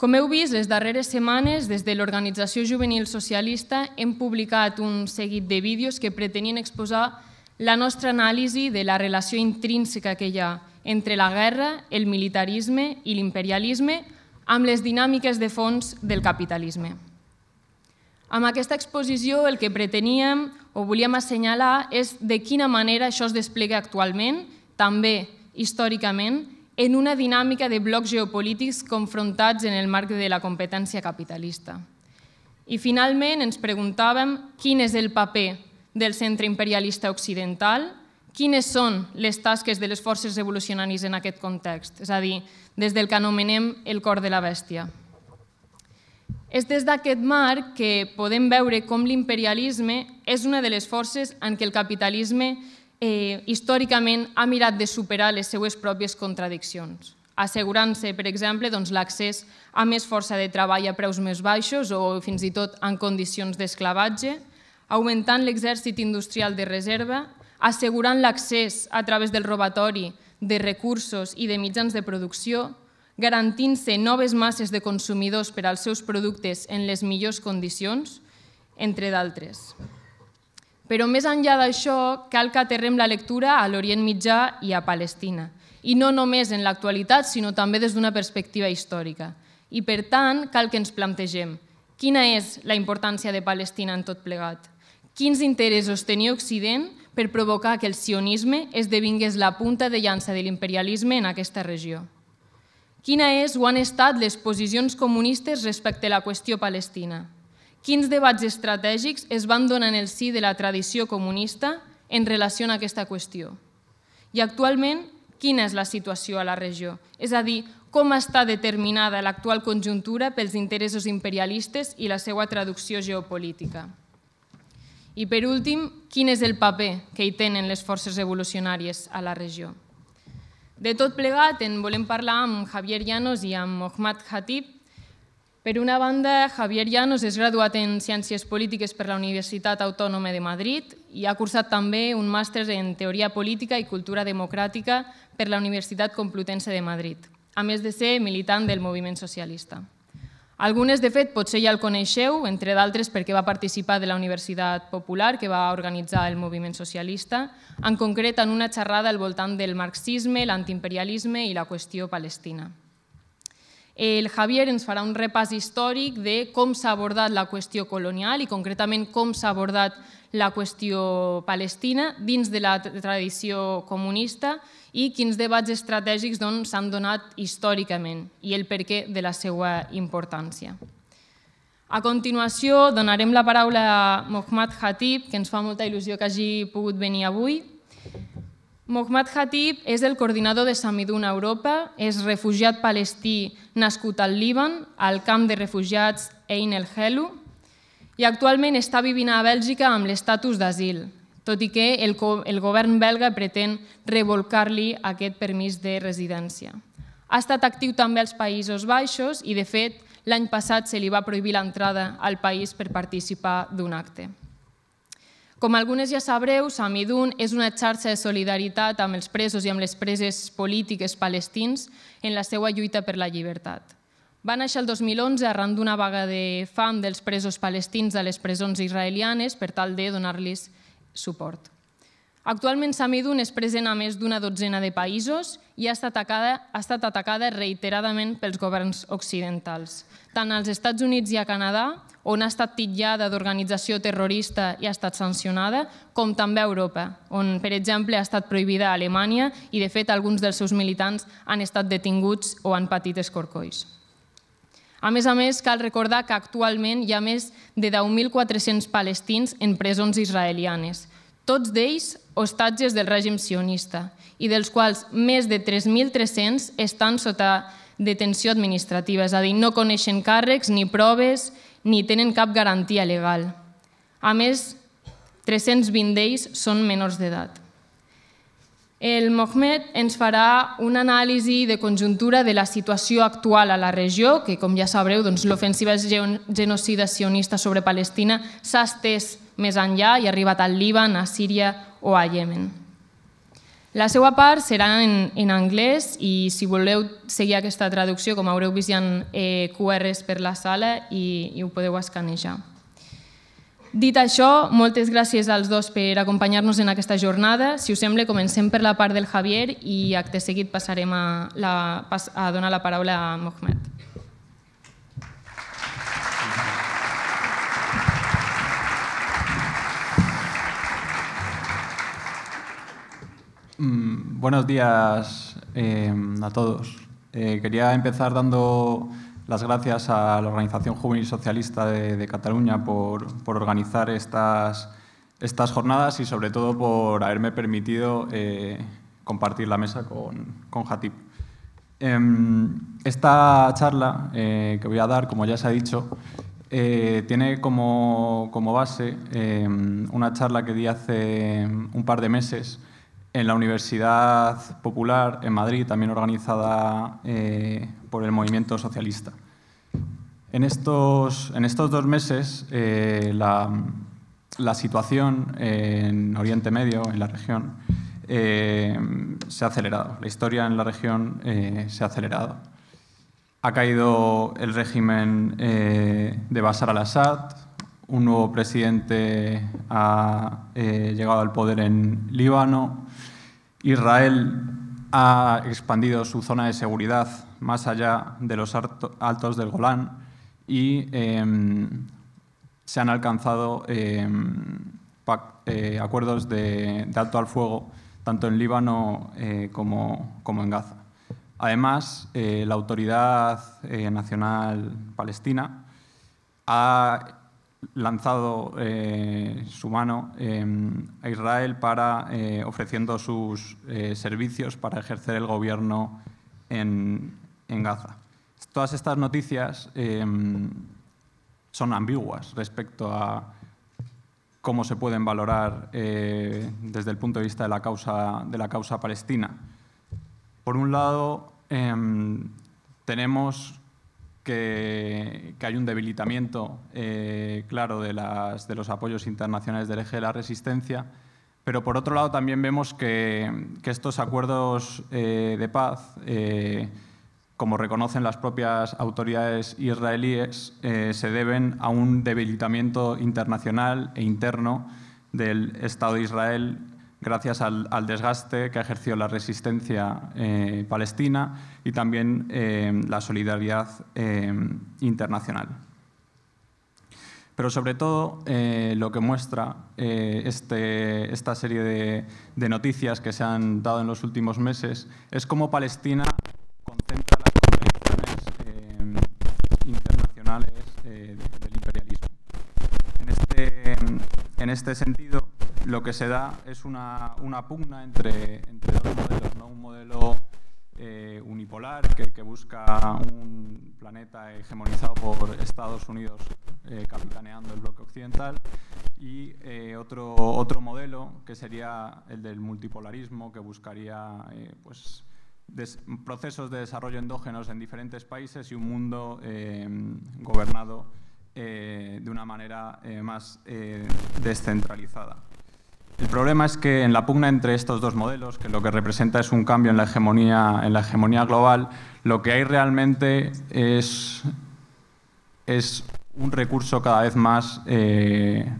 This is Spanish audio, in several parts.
Com heu vist, les darreres setmanes, des de l'Organització Juvenil Socialista, hem publicat un seguit de vídeos que pretenien exposar la nostra anàlisi de la relació intrínseca que hi ha entre la guerra, el militarisme i l'imperialisme amb les dinàmiques de fons del capitalisme. Amb aquesta exposició el que preteníem o volíem assenyalar és de quina manera això es desplega actualment, també històricament, en una dinàmica de blocs geopolítics confrontats en el marc de la competència capitalista. I finalment ens preguntàvem quin és el paper del centre imperialista occidental, quines són les tasques de les forces revolucionàries en aquest context, és a dir, des del que anomenem el cor de la bèstia. És des d'aquest marc que podem veure com l'imperialisme és una de les forces en què el capitalisme històricament ha mirat de superar les seues pròpies contradiccions, assegurant-se, per exemple, l'accés a més força de treball a preus més baixos o fins i tot en condicions d'esclavatge, augmentant l'exèrcit industrial de reserva, assegurant l'accés a través del robatori de recursos i de mitjans de producció, garantint-se noves masses de consumidors per als seus productes en les millors condicions, entre d'altres. Però més enllà d'això, cal que aterrem la lectura a l'Orient Mitjà i a Palestina, i no només en l'actualitat, sinó també des d'una perspectiva històrica. I, per tant, cal que ens plantegem quina és la importància de Palestina en tot plegat, quins interessos tenia Occident per provocar que el sionisme esdevingués la punta de llança de l'imperialisme en aquesta regió. Quina és o han estat les posicions comunistes respecte a la qüestió palestina? Quins debats estratègics es van donar en el si de la tradició comunista en relació a aquesta qüestió? I actualment, quina és la situació a la regió? És a dir, com està determinada l'actual conjuntura pels interessos imperialistes i la seva traducció geopolítica? I per últim, quin és el paper que hi tenen les forces revolucionàries a la regió? De tot plegat, en volem parlar amb Javier Llanos i amb Mohammad Khatib. Per una banda, Javier Llanos és graduat en Ciències Polítiques per la Universitat Autònoma de Madrid i ha cursat també un màster en Teoria Política i Cultura Democràtica per la Universitat Complutense de Madrid, a més de ser militant del moviment socialista. Algunes, de fet, potser ja el coneixeu, entre d'altres perquè va participar de la Universitat Popular que va organitzar el moviment socialista, en concret en una xerrada al voltant del marxisme, l'antiimperialisme i la qüestió palestina. El Javier ens farà un repàs històric de com s'ha abordat la qüestió colonial i concretament com s'ha abordat la qüestió palestina dins de la tradició comunista i quins debats estratègics s'han donat històricament i el perquè de la seva importància. A continuació donarem la paraula a Mohammad Khatib, que ens fa molta il·lusió que hagi pogut venir avui. Mohammad Khatib és el coordinador de Samidun a Europa, és refugiat palestí nascut al Líban, al camp de refugiats Ein el-Helu, i actualment està vivint a Bèlgica amb l'estatus d'asil, tot i que el govern belga pretén revolcar-li aquest permís de residència. Ha estat actiu també als Països Baixos i, de fet, l'any passat se li va prohibir l'entrada al país per participar d'un acte. Com algunes ja sabreu, Samidun és una xarxa de solidaritat amb els presos i amb les preses polítiques palestins en la seva lluita per la llibertat. Va néixer el 2011 arran d'una vaga de fam dels presos palestins a les presons israelianes per tal de donar-los suport. Actualment Samidun és present a més d'una dotzena de països i ha estat atacada reiteradament pels governs occidentals, tant als Estats Units i a Canadà, on ha estat titllada d'organització terrorista i ha estat sancionada, com també a Europa, on, per exemple, ha estat prohibida a Alemanya i, de fet, alguns dels seus militants han estat detinguts o han patit escorcolls. A més, cal recordar que actualment hi ha més de 10.400 palestins en presons israelianes, tots d'ells hostatges del règim sionista, i dels quals més de 3.300 estan sota detenció administrativa, és a dir, no coneixen càrrecs ni proves ni tenen cap garantia legal. A més, 320 d'ells són menors d'edat. El Mohamed ens farà una anàlisi de conjuntura de la situació actual a la regió, que, com ja sabreu, l'ofensiva genocida sionista sobre Palestina s'ha estès més enllà i ha arribat al Líban, a Síria o a Iemen. La seva part serà en anglès i si voleu seguir aquesta traducció, com haureu vist, hi ha QRs per la sala i ho podeu escanejar. Dit això, moltes gràcies als dos per acompanyar-nos en aquesta jornada. Si us sembla, comencem per la part del Javier i acte seguit passarem a donar la paraula a Mohamed. Buenos días a todos. Quería empezar dando las gracias a la Organización Juvenil Socialista de Cataluña por organizar estas jornadas y sobre todo por haberme permitido compartir la mesa con Hatip. Esta charla que voy a dar, como ya se ha dicho, tiene como base una charla que di hace un par de meses en la Universidad Popular en Madrid, también organizada por el movimiento socialista. En estos 2 meses, la situación en Oriente Medio, en la región, se ha acelerado. La historia en la región se ha acelerado. Ha caído el régimen de Bashar al-Assad, un nuevo presidente ha llegado al poder en Líbano, Israel ha expandido su zona de seguridad más allá de los altos del Golán y se han alcanzado acuerdos de alto al fuego tanto en Líbano como en Gaza. Además, la Autoridad Nacional Palestina ha lanzado su mano a Israel ofreciendo sus servicios para ejercer el gobierno en Gaza. Todas estas noticias son ambiguas respecto a cómo se pueden valorar desde el punto de vista de la causa palestina. Por un lado, tenemos que hay un debilitamiento claro de los apoyos internacionales del eje de la resistencia, pero por otro lado también vemos que estos acuerdos de paz, como reconocen las propias autoridades israelíes, se deben a un debilitamiento internacional e interno del Estado de Israel gracias al desgaste que ha ejercido la resistencia palestina y también la solidaridad internacional. Pero sobre todo lo que muestra esta serie de noticias que se han dado en los últimos meses es cómo Palestina concentra las contradicciones internacionales del imperialismo. En este sentido, lo que se da es una pugna entre dos modelos, ¿no? Un modelo unipolar que busca un planeta hegemonizado por Estados Unidos capitaneando el bloque occidental y otro modelo que sería el del multipolarismo, que buscaría procesos de desarrollo endógenos en diferentes países y un mundo gobernado de una manera más descentralizada. El problema es que en la pugna entre estos dos modelos, que lo que representa es un cambio en la hegemonía global, lo que hay realmente es un recurso cada vez más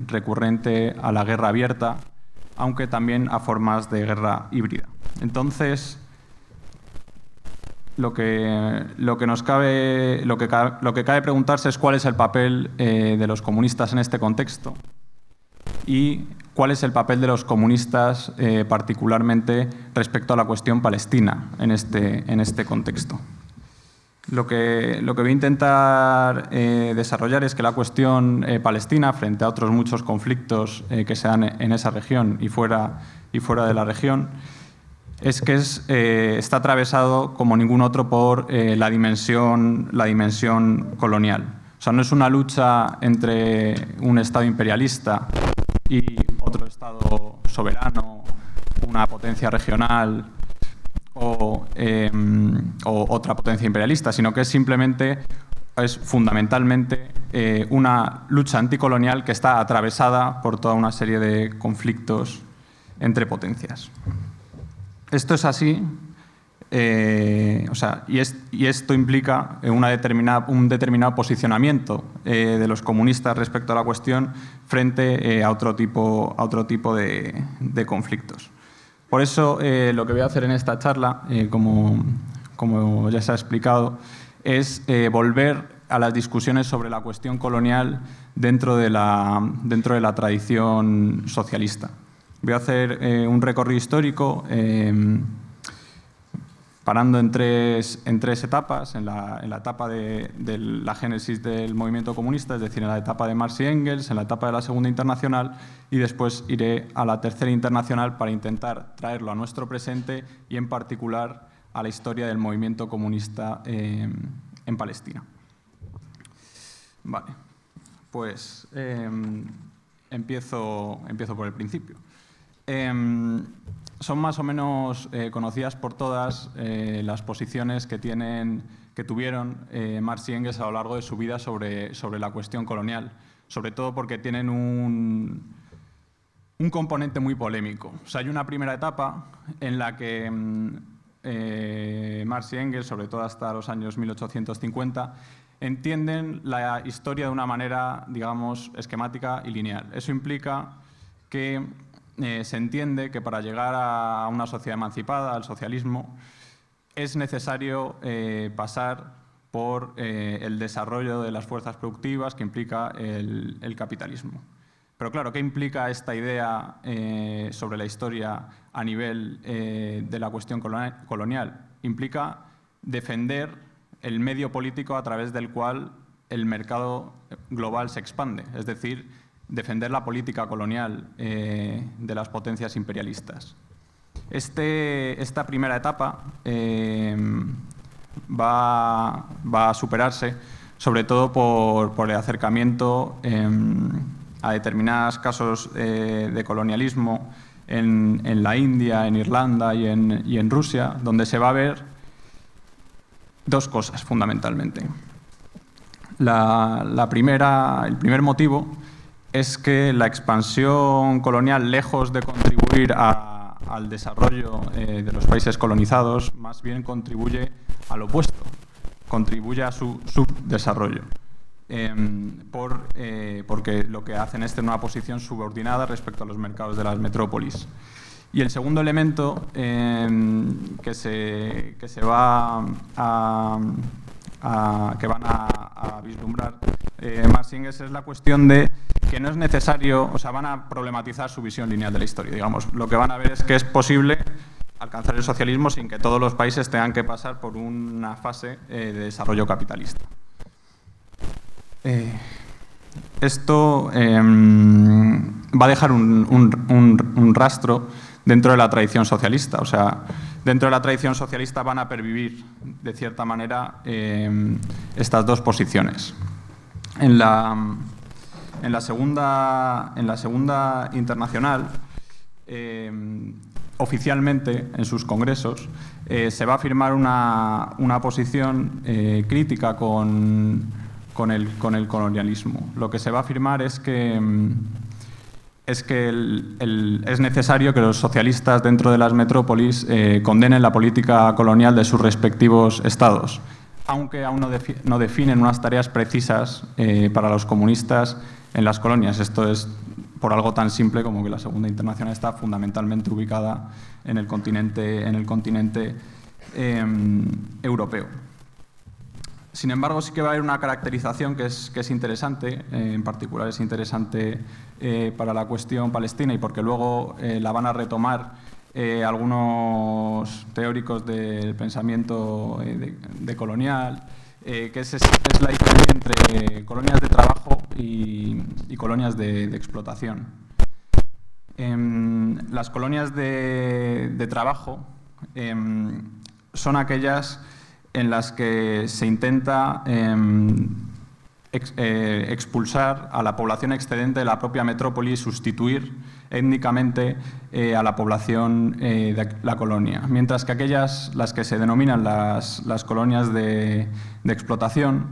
recurrente a la guerra abierta, aunque también a formas de guerra híbrida. Entonces, lo que cabe preguntarse es cuál es el papel de los comunistas en este contexto y cuál es el papel de los comunistas particularmente respecto a la cuestión palestina en este contexto. Lo que voy a intentar desarrollar es que la cuestión palestina, frente a otros muchos conflictos que se dan en esa región y fuera de la región, está atravesado como ningún otro por la dimensión colonial. O sea, no es una lucha entre un Estado imperialista y otro Estado soberano, una potencia regional o otra potencia imperialista, sino que es fundamentalmente una lucha anticolonial que está atravesada por toda una serie de conflictos entre potencias. Esto es así, y esto implica un determinado posicionamiento de los comunistas respecto a la cuestión frente a otro tipo de conflictos. Por eso, lo que voy a hacer en esta charla, como ya se ha explicado, es volver a las discusiones sobre la cuestión colonial dentro de la tradición socialista. Voy a hacer un recorrido histórico parando en tres etapas, en la etapa de la génesis del movimiento comunista, es decir, en la etapa de Marx y Engels, en la etapa de la Segunda Internacional, y después iré a la Tercera Internacional para intentar traerlo a nuestro presente y, en particular, a la historia del movimiento comunista en Palestina. Vale, pues empiezo por el principio. Son más o menos conocidas por todas las posiciones que tuvieron Marx y Engels a lo largo de su vida sobre la cuestión colonial, sobre todo porque tienen un componente muy polémico. O sea, hay una primera etapa en la que Marx y Engels, sobre todo hasta los años 1850, entienden la historia de una manera, digamos, esquemática y lineal. Eso implica que se entiende que para llegar a una sociedad emancipada, al socialismo, es necesario pasar por el desarrollo de las fuerzas productivas que implica el capitalismo. Pero claro, ¿qué implica esta idea sobre la historia a nivel de la cuestión colonial? Implica defender el medio político a través del cual el mercado global se expande, es decir, defender la política colonial de las potencias imperialistas. Esta primera etapa va a superarse, sobre todo por el acercamiento a determinados casos de colonialismo en la India, en Irlanda y en Rusia, donde se va a ver dos cosas fundamentalmente. El primer motivo es que la expansión colonial, lejos de contribuir al desarrollo de los países colonizados, más bien contribuye al opuesto, contribuye a su subdesarrollo, porque lo que hacen es tener una posición subordinada respecto a los mercados de las metrópolis. Y el segundo elemento que van a vislumbrar Marx y Engels es la cuestión de que no es necesario, o sea, van a problematizar su visión lineal de la historia. Digamos, lo que van a ver es que es posible alcanzar el socialismo sin que todos los países tengan que pasar por una fase de desarrollo capitalista. Esto va a dejar un rastro dentro de la tradición socialista. O sea, dentro de la tradición socialista van a pervivir, de cierta manera, estas dos posiciones. En la segunda internacional, oficialmente, en sus congresos, se va a firmar una posición crítica con el colonialismo. Lo que se va a afirmar es que es necesario que los socialistas dentro de las metrópolis condenen la política colonial de sus respectivos estados, aunque aún no definen unas tareas precisas para los comunistas en las colonias. Esto es por algo tan simple como que la Segunda Internacional está fundamentalmente ubicada en el continente europeo. Sin embargo, sí que va a haber una caracterización que es interesante, en particular es interesante para la cuestión palestina y porque luego la van a retomar algunos teóricos del pensamiento de colonial, que es la diferencia entre colonias de trabajo y colonias de explotación. Las colonias de trabajo son aquellas en las que se intenta expulsar a la población excedente de la propia metrópoli y sustituir étnicamente a la población de la colonia. Mientras que las que se denominan las colonias de explotación,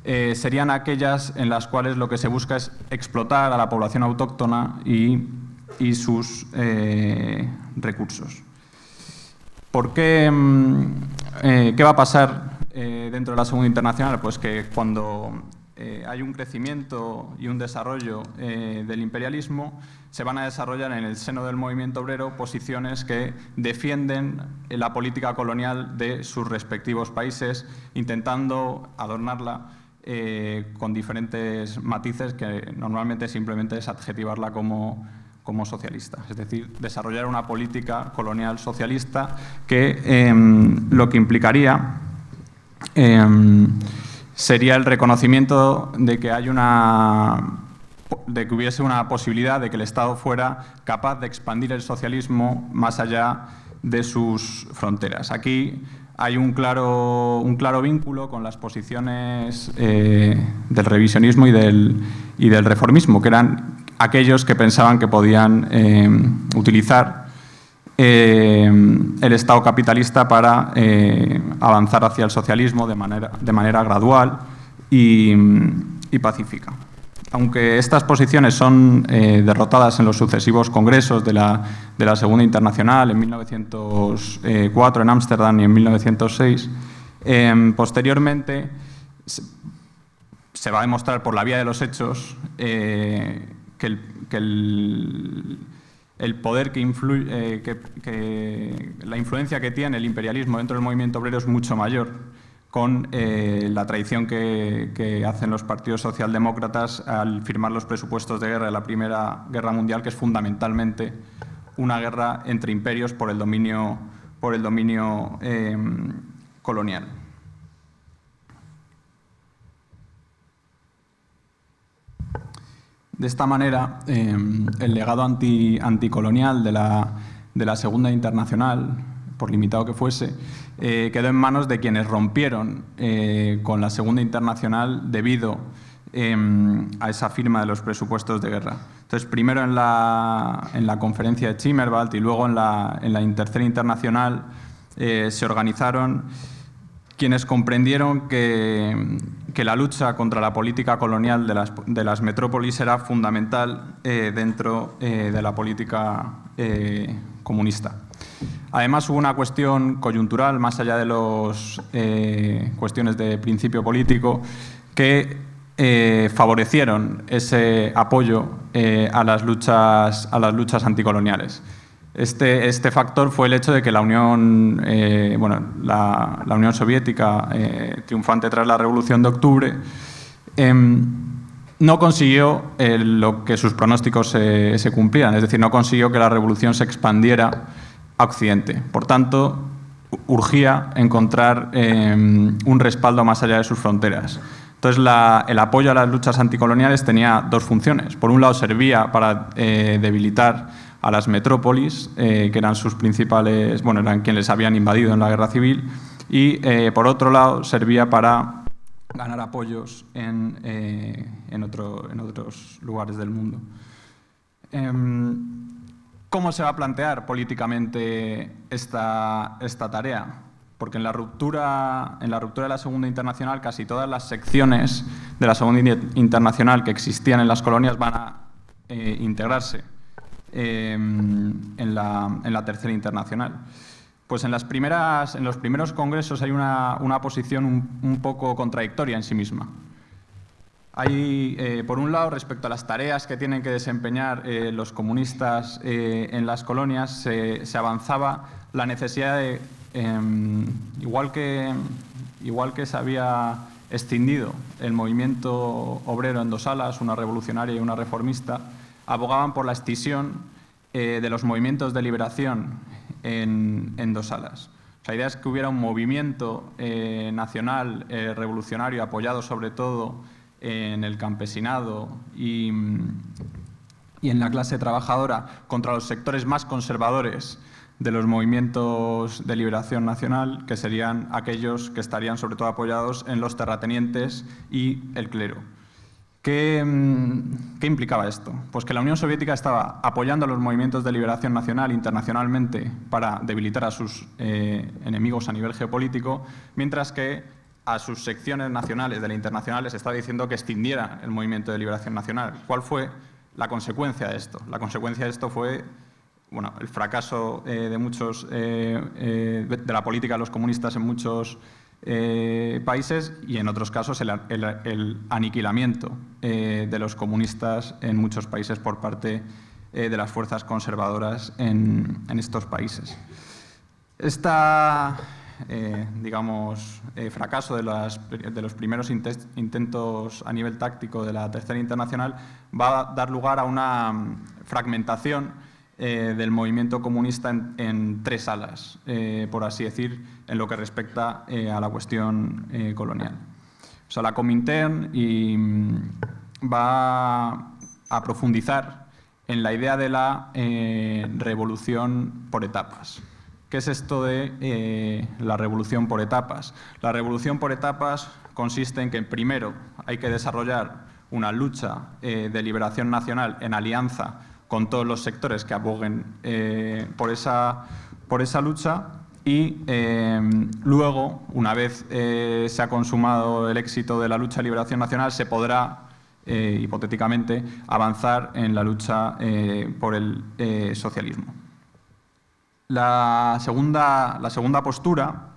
serían aquellas en las cuales lo que se busca es explotar a la población autóctona y sus recursos. qué va a pasar dentro de la Segunda Internacional? Pues que cuando hay un crecimiento y un desarrollo del imperialismo, se van a desarrollar en el seno del movimiento obrero posiciones que defienden la política colonial de sus respectivos países, intentando adornarla con diferentes matices que normalmente simplemente es adjetivarla como socialista. Es decir, desarrollar una política colonial socialista que lo que implicaría sería el reconocimiento de que hubiese una posibilidad de que el Estado fuera capaz de expandir el socialismo más allá de sus fronteras. Aquí hay un claro vínculo con las posiciones del revisionismo y del reformismo, que eran aquellos que pensaban que podían utilizar el Estado capitalista para avanzar hacia el socialismo de manera gradual y pacífica. Aunque estas posiciones son derrotadas en los sucesivos congresos de la Segunda Internacional en 1904 en Ámsterdam y en 1906, posteriormente se va a demostrar por la vía de los hechos que el poder la influencia que tiene el imperialismo dentro del movimiento obrero es mucho mayor, con la traición que hacen los partidos socialdemócratas al firmar los presupuestos de guerra de la Primera Guerra Mundial, que es fundamentalmente una guerra entre imperios por el dominio colonial. De esta manera, el legado anticolonial de la Segunda Internacional, por limitado que fuese, quedó en manos de quienes rompieron con la Segunda Internacional debido a esa firma de los presupuestos de guerra. Entonces, primero en la conferencia de Zimmerwald y luego en la Tercera Internacional se organizaron quienes comprendieron que la lucha contra la política colonial de las metrópolis era fundamental dentro de la política comunista. Además, hubo una cuestión coyuntural, más allá de las cuestiones de principio político, que favorecieron ese apoyo a las luchas anticoloniales. Este factor fue el hecho de que la Unión Soviética, triunfante tras la Revolución de Octubre, no consiguió lo que sus pronósticos se cumplieran, es decir, no consiguió que la revolución se expandiera a Occidente. Por tanto, urgía encontrar un respaldo más allá de sus fronteras. Entonces, el apoyo a las luchas anticoloniales tenía dos funciones. Por un lado, servía para debilitar a las metrópolis, que eran sus principales, eran quienes habían invadido en la guerra civil, y por otro lado servía para ganar apoyos en otros lugares del mundo. ¿Cómo se va a plantear políticamente esta tarea? Porque en la ruptura de la Segunda Internacional, casi todas las secciones de la Segunda Internacional que existían en las colonias van a integrarse en la Tercera Internacional. Pues en los primeros congresos hay una posición un poco contradictoria en sí misma. Hay, por un lado, respecto a las tareas que tienen que desempeñar los comunistas en las colonias, se avanzaba la necesidad de, igual que se había escindido el movimiento obrero en dos alas, una revolucionaria y una reformista, abogaban por la escisión de los movimientos de liberación en dos alas. La idea es que hubiera un movimiento nacional revolucionario apoyado sobre todo en el campesinado y en la clase trabajadora contra los sectores más conservadores de los movimientos de liberación nacional, que serían aquellos que estarían sobre todo apoyados en los terratenientes y el clero. ¿Qué implicaba esto? Pues que la Unión Soviética estaba apoyando a los movimientos de liberación nacional internacionalmente para debilitar a sus enemigos a nivel geopolítico, mientras que a sus secciones nacionales de la Internacional les estaba diciendo que extinguiera el movimiento de liberación nacional. ¿Cuál fue la consecuencia de esto? La consecuencia de esto fue el fracaso de muchos de la política de los comunistas en muchos países y en otros casos el aniquilamiento de los comunistas en muchos países por parte de las fuerzas conservadoras en estos países. Fracaso de los primeros intentos a nivel táctico de la Tercera Internacional va a dar lugar a una fragmentación del movimiento comunista en tres alas, por así decir, en lo que respecta a la cuestión colonial. O sea, la Comintern va a profundizar en la idea de la revolución por etapas. ¿Qué es esto de la revolución por etapas? La revolución por etapas consiste en que primero hay que desarrollar una lucha de liberación nacional en alianza con todos los sectores que aboguen por esa lucha y luego, una vez se ha consumado el éxito de la lucha de liberación nacional, se podrá, hipotéticamente, avanzar en la lucha por el socialismo. La segunda postura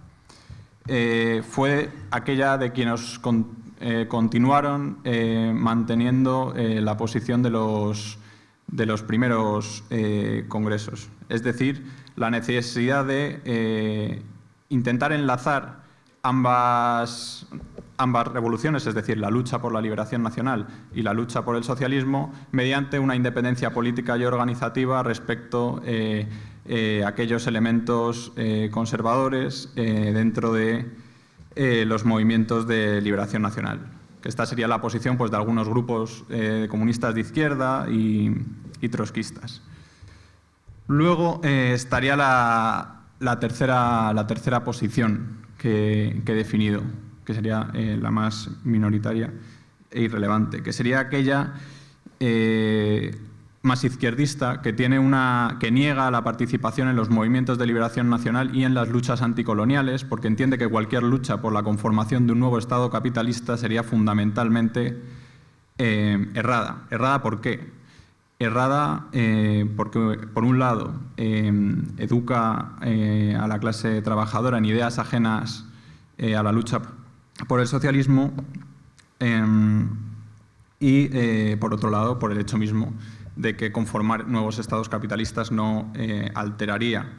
fue aquella de quienes continuaron manteniendo la posición de los primeros congresos. Es decir, la necesidad de intentar enlazar ambas revoluciones, es decir, la lucha por la liberación nacional y la lucha por el socialismo, mediante una independencia política y organizativa respecto a aquellos elementos conservadores dentro de los movimientos de liberación nacional. Que esta sería la posición de algunos grupos comunistas de izquierda y trotskistas. Luego estaría la tercera posición que he definido, que sería la más minoritaria e irrelevante, que sería aquella más izquierdista que niega la participación en los movimientos de liberación nacional y en las luchas anticoloniales, porque entiende que cualquier lucha por la conformación de un nuevo Estado capitalista sería fundamentalmente errada. ¿Errada por qué? Errada porque, por un lado, educa a la clase trabajadora en ideas ajenas a la lucha por el socialismo y, por otro lado, por el hecho mismo de que conformar nuevos estados capitalistas no alteraría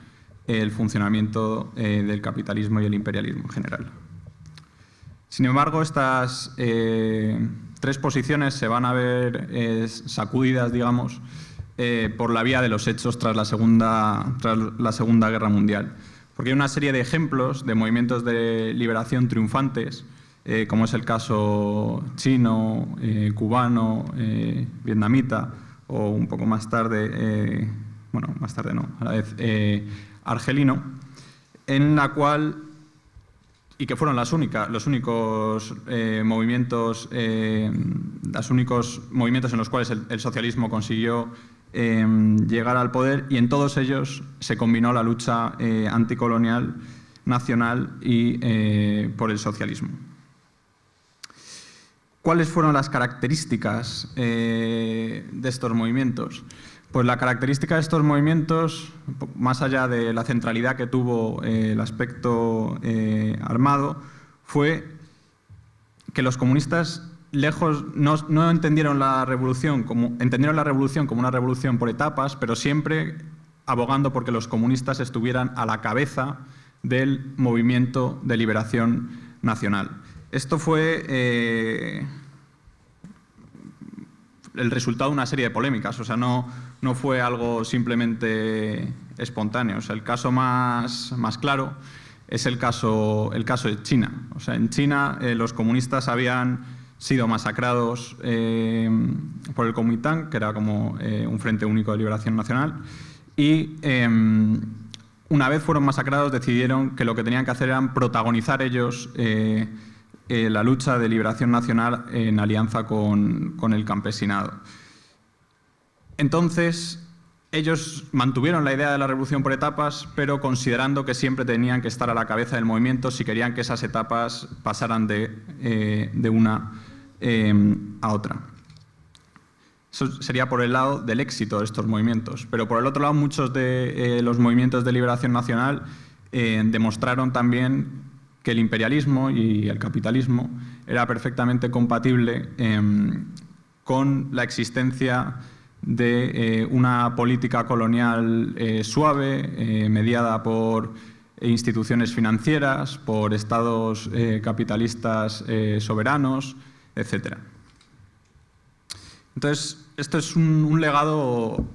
el funcionamiento del capitalismo y el imperialismo en general. Sin embargo, estas tres posiciones se van a ver sacudidas, digamos, por la vía de los hechos tras la Segunda Guerra Mundial. Porque hay una serie de ejemplos de movimientos de liberación triunfantes, como es el caso chino, cubano, vietnamita, o un poco más tarde, más tarde no, a la vez argelino, en la cual, y que fueron los únicos movimientos en los cuales el socialismo consiguió llegar al poder, y en todos ellos se combinó la lucha anticolonial nacional y por el socialismo. ¿Cuáles fueron las características de estos movimientos? Pues la característica de estos movimientos, más allá de la centralidad que tuvo el aspecto armado, fue que los comunistas no entendieron la revolución como una revolución por etapas, pero siempre abogando porque los comunistas estuvieran a la cabeza del movimiento de liberación nacional. Esto fue el resultado de una serie de polémicas, o sea, no fue algo simplemente espontáneo. O sea, el caso más claro es el caso de China. O sea, en China los comunistas habían sido masacrados por el Kuomintang, que era como un frente único de liberación nacional, y una vez fueron masacrados decidieron que lo que tenían que hacer era protagonizar ellos la lucha de liberación nacional en alianza con el campesinado. Entonces, ellos mantuvieron la idea de la revolución por etapas, pero considerando que siempre tenían que estar a la cabeza del movimiento si querían que esas etapas pasaran de una a otra. Eso sería por el lado del éxito de estos movimientos. Pero por el otro lado, muchos de los movimientos de liberación nacional demostraron también que el imperialismo y el capitalismo era perfectamente compatible con la existencia de una política colonial suave, mediada por instituciones financieras, por estados capitalistas soberanos, etc. Entonces, esto es un legado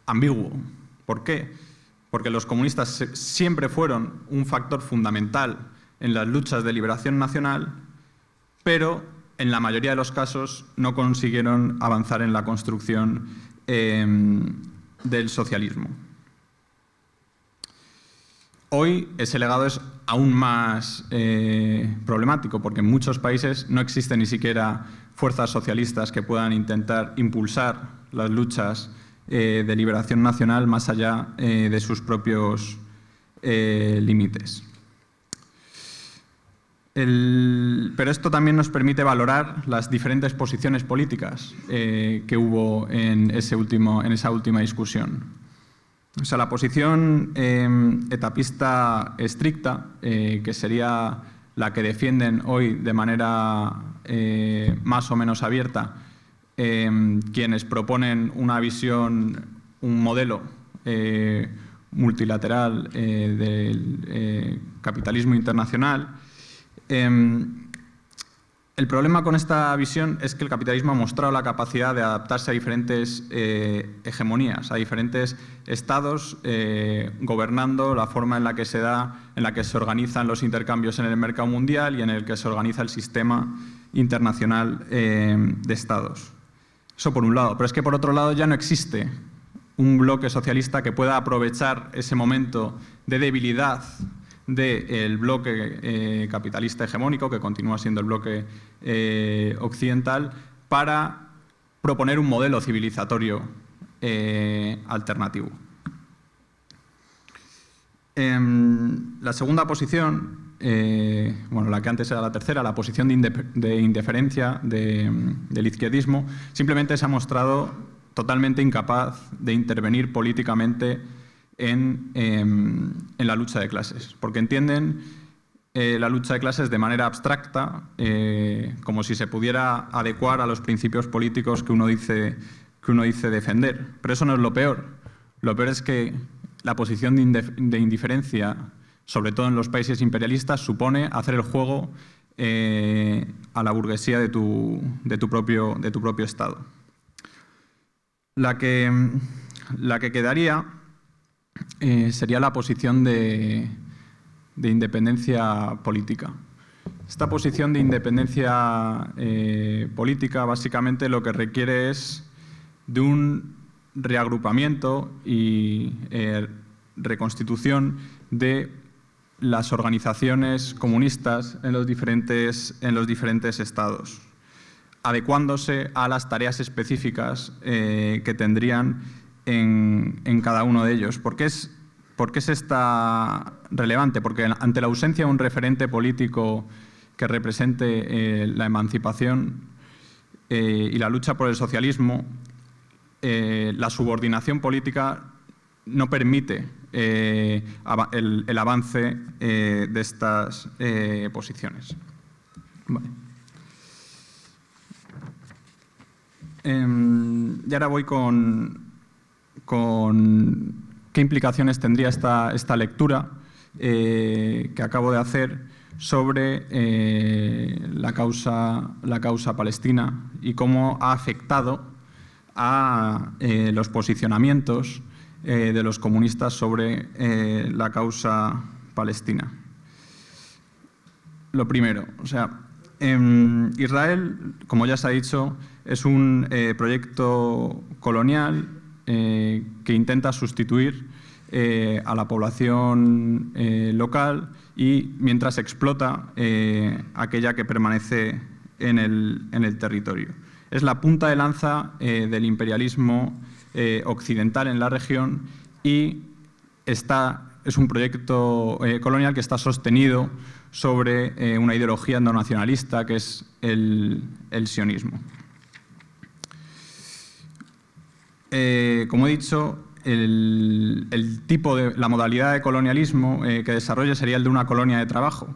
ambiguo. ¿Por qué? Porque los comunistas siempre fueron un factor fundamental en las luchas de liberación nacional, pero en la mayoría de los casos no consiguieron avanzar en la construcción del socialismo. Hoy ese legado es aún más problemático, porque en muchos países no existen ni siquiera fuerzas socialistas que puedan intentar impulsar las luchas de liberación nacional más allá de sus propios límites. Pero esto también nos permite valorar las diferentes posiciones políticas que hubo en esa última discusión. O sea, la posición etapista estricta, que sería la que defienden hoy de manera más o menos abierta quienes proponen una visión, un modelo multilateral del capitalismo internacional. El problema con esta visión es que el capitalismo ha mostrado la capacidad de adaptarse a diferentes hegemonías, a diferentes estados, gobernando la forma en la que se organizan los intercambios en el mercado mundial y en el que se organiza el sistema internacional de estados. Eso por un lado, pero es que por otro lado ya no existe un bloque socialista que pueda aprovechar ese momento de debilidad del bloque capitalista hegemónico, que continúa siendo el bloque occidental, para proponer un modelo civilizatorio alternativo. La segunda posición, bueno, la que antes era la tercera, la posición de indiferencia del izquierdismo, simplemente se ha mostrado totalmente incapaz de intervenir políticamente en la lucha de clases, porque entienden la lucha de clases de manera abstracta, como si se pudiera adecuar a los principios políticos que uno dice defender. Pero eso no es lo peor. Lo peor es que la posición de indiferencia, sobre todo en los países imperialistas, supone hacer el juego a la burguesía de tu propio Estado. La que quedaría sería la posición de independencia política. Esta posición de independencia política básicamente lo que requiere es de un reagrupamiento y reconstitución de las organizaciones comunistas en los diferentes estados, adecuándose a las tareas específicas que tendrían en cada uno de ellos. ¿Por qué es esta relevante? Porque ante la ausencia de un referente político que represente la emancipación y la lucha por el socialismo, la subordinación política no permite el avance de estas posiciones. Vale. Y ahora voy con qué implicaciones tendría esta lectura que acabo de hacer sobre la causa palestina y cómo ha afectado a los posicionamientos de los comunistas sobre la causa palestina. Lo primero, o sea, Israel, como ya se ha dicho, es un proyecto colonial que intenta sustituir a la población local y mientras explota aquella que permanece en el territorio. Es la punta de lanza del imperialismo occidental en la región y es un proyecto colonial que está sostenido sobre una ideología endonacionalista que es el sionismo. como he dicho, la modalidad de colonialismo que desarrolla sería el de una colonia de trabajo,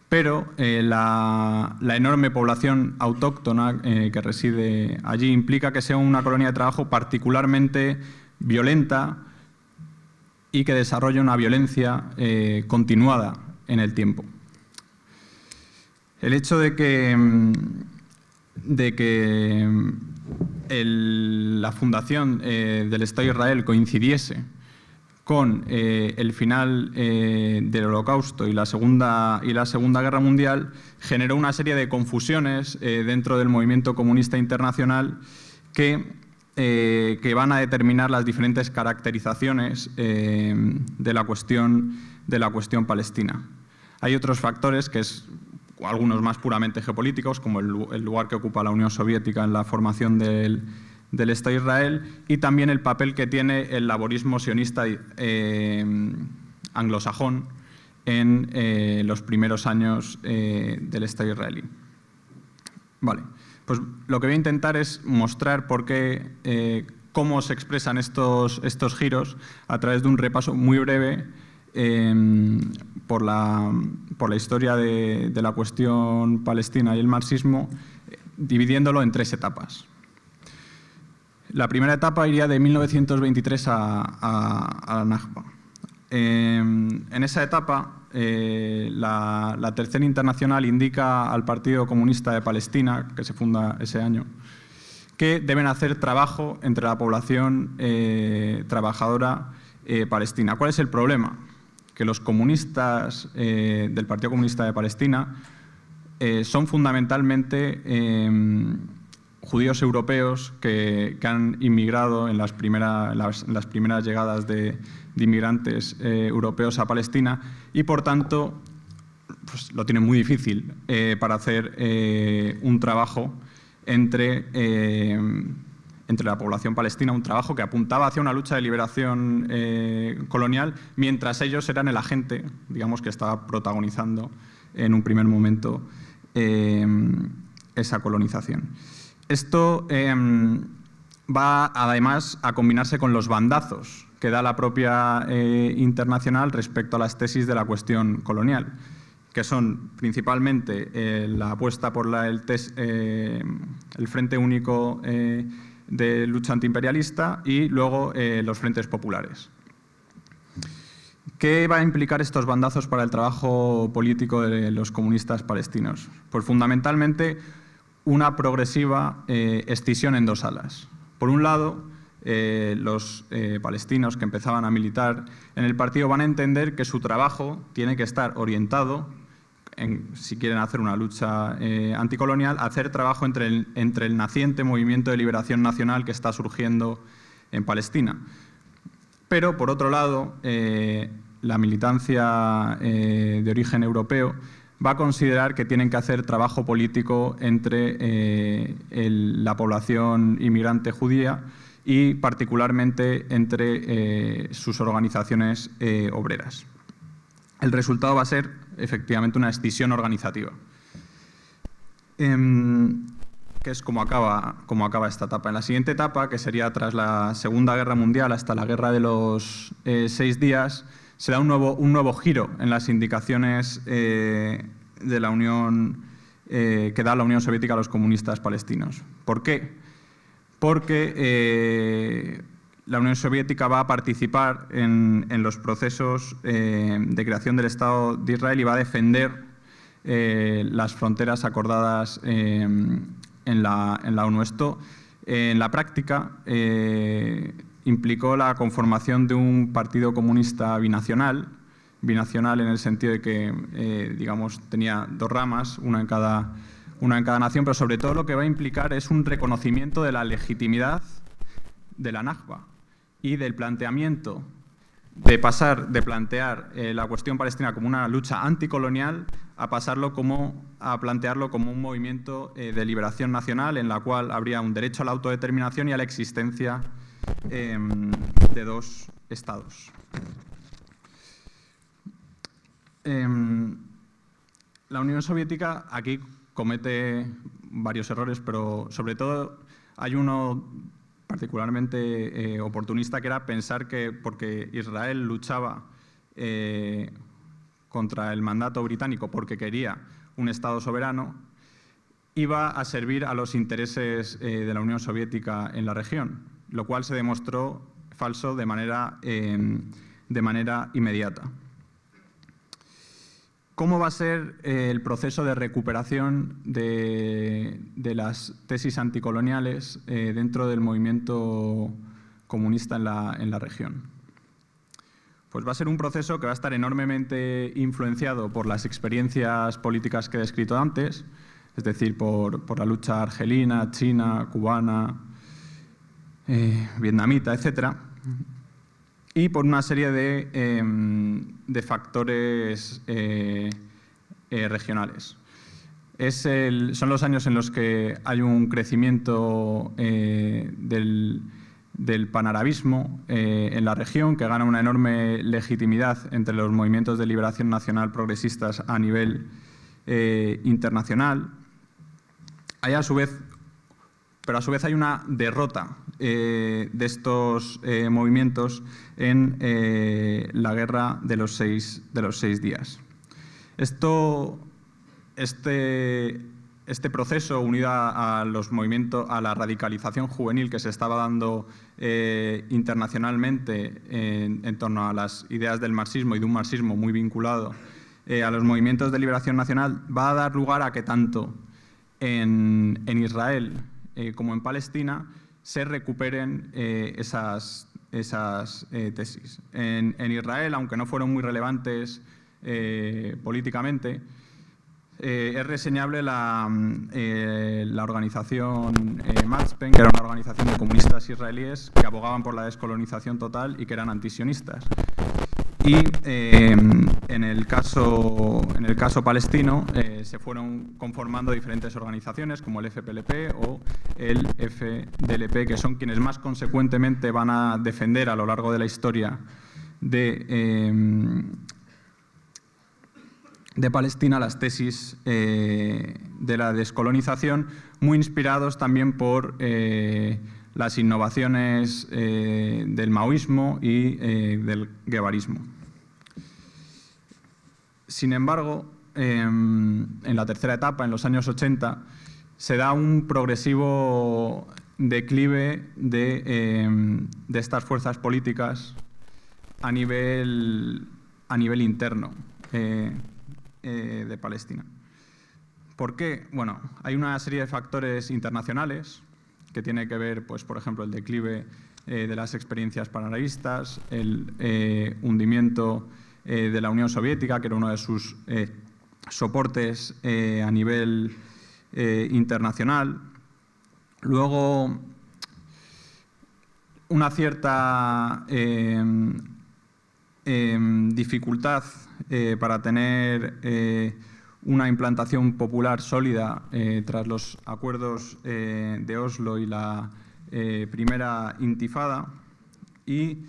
pero la enorme población autóctona que reside allí implica que sea una colonia de trabajo particularmente violenta y que desarrolla una violencia continuada en el tiempo. El hecho de que la fundación del Estado de Israel coincidiese con el final del Holocausto y la Segunda Guerra Mundial generó una serie de confusiones dentro del movimiento comunista internacional que van a determinar las diferentes caracterizaciones de la cuestión palestina. Hay otros factores algunos más puramente geopolíticos, como el lugar que ocupa la Unión Soviética en la formación del Estado de Israel, y también el papel que tiene el laborismo sionista anglosajón en los primeros años del Estado israelí. Vale, pues lo que voy a intentar es mostrar cómo se expresan estos giros a través de un repaso muy breve por la historia de la cuestión palestina y el marxismo, dividiéndolo en 3 etapas. La primera etapa iría de 1923 a la Nakba. En esa etapa, la Tercera Internacional indica al Partido Comunista de Palestina, que se funda ese año, que deben hacer trabajo entre la población trabajadora palestina. ¿Cuál es el problema? Que los comunistas del Partido Comunista de Palestina son fundamentalmente judíos europeos que han inmigrado en las primeras llegadas de inmigrantes europeos a Palestina y, por tanto, pues, lo tienen muy difícil para hacer un trabajo entre la población palestina, un trabajo que apuntaba hacia una lucha de liberación colonial, mientras ellos eran el agente, digamos, que estaba protagonizando en un primer momento esa colonización. Esto va además a combinarse con los bandazos que da la propia internacional respecto a las tesis de la cuestión colonial, que son principalmente la apuesta por el Frente Único de Lucha Antiimperialista y luego los frentes populares. ¿Qué va a implicar estos bandazos para el trabajo político de los comunistas palestinos? Pues fundamentalmente una progresiva escisión en 2 alas. Por un lado, los palestinos que empezaban a militar en el partido van a entender que su trabajo tiene que estar orientado, si quieren hacer una lucha anticolonial, a hacer trabajo entre el naciente movimiento de liberación nacional que está surgiendo en Palestina. Pero, por otro lado, la militancia de origen europeo va a considerar que tienen que hacer trabajo político entre la población inmigrante judía y particularmente entre sus organizaciones obreras. El resultado va a ser efectivamente una escisión organizativa, que es como acaba esta etapa. En la siguiente etapa, que sería tras la Segunda Guerra Mundial hasta la Guerra de los 6 días, se da un nuevo giro en las indicaciones de la Unión que da la Unión Soviética a los comunistas palestinos. ¿Por qué? Porque la Unión Soviética va a participar en los procesos de creación del Estado de Israel y va a defender las fronteras acordadas en la ONU. Esto, en la práctica, implicó la conformación de un partido comunista binacional en el sentido de que, digamos, tenía 2 ramas, una en cada nación, pero sobre todo lo que va a implicar es un reconocimiento de la legitimidad de la Nakba y del planteamiento de plantear la cuestión palestina como una lucha anticolonial a plantearlo como un movimiento de liberación nacional en la cual habría un derecho a la autodeterminación y a la existencia de 2 estados. La Unión Soviética aquí comete varios errores, pero sobre todo hay uno particularmente oportunista, que era pensar que porque Israel luchaba contra el mandato británico porque quería un Estado soberano, iba a servir a los intereses de la Unión Soviética en la región, lo cual se demostró falso de manera inmediata. ¿Cómo va a ser el proceso de recuperación de las tesis anticoloniales dentro del movimiento comunista en la región? Pues va a ser un proceso que va a estar enormemente influenciado por las experiencias políticas que he descrito antes, es decir, por la lucha argelina, china, cubana, vietnamita, etc. Y por una serie de factores regionales. Son los años en los que hay un crecimiento del panarabismo en la región, que gana una enorme legitimidad entre los movimientos de liberación nacional progresistas a nivel internacional. Pero a su vez hay una derrota de estos movimientos en la guerra de los seis días. Este proceso, unido a la radicalización juvenil que se estaba dando internacionalmente en torno a las ideas del marxismo y de un marxismo muy vinculado a los movimientos de liberación nacional, va a dar lugar a que tanto en Israel como en Palestina se recuperen esas tesis. En Israel, aunque no fueron muy relevantes políticamente, es reseñable la organización Matzpen, que era una organización de comunistas israelíes que abogaban por la descolonización total y que eran antisionistas. Y en el caso palestino se fueron conformando diferentes organizaciones como el FPLP o el FDLP, que son quienes más consecuentemente van a defender a lo largo de la historia de Palestina las tesis de la descolonización, muy inspirados también por las innovaciones del maoísmo y del guevarismo. Sin embargo, en la tercera etapa, en los años 80, se da un progresivo declive de estas fuerzas políticas a nivel interno de Palestina. ¿Por qué? Bueno, hay una serie de factores internacionales que tiene que ver, pues, por ejemplo, el declive de las experiencias panarabistas, el hundimiento de la Unión Soviética, que era uno de sus soportes a nivel internacional. Luego, una cierta dificultad para tener una implantación popular sólida tras los acuerdos de Oslo y la primera intifada. Y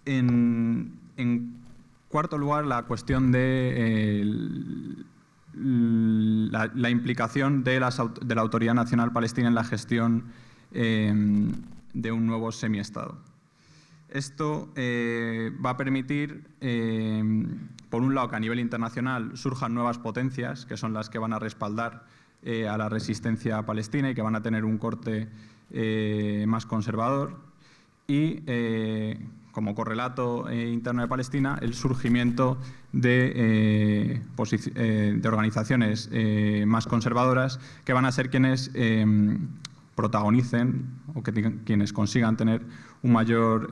en cuarto lugar, la cuestión de la implicación de la Autoridad Nacional Palestina en la gestión de un nuevo semiestado. Esto va a permitir, por un lado, que a nivel internacional surjan nuevas potencias, que son las que van a respaldar a la resistencia palestina y que van a tener un corte más conservador, y como correlato interno de Palestina, el surgimiento de organizaciones más conservadoras que van a ser quienes protagonicen o quienes consigan tener un mayor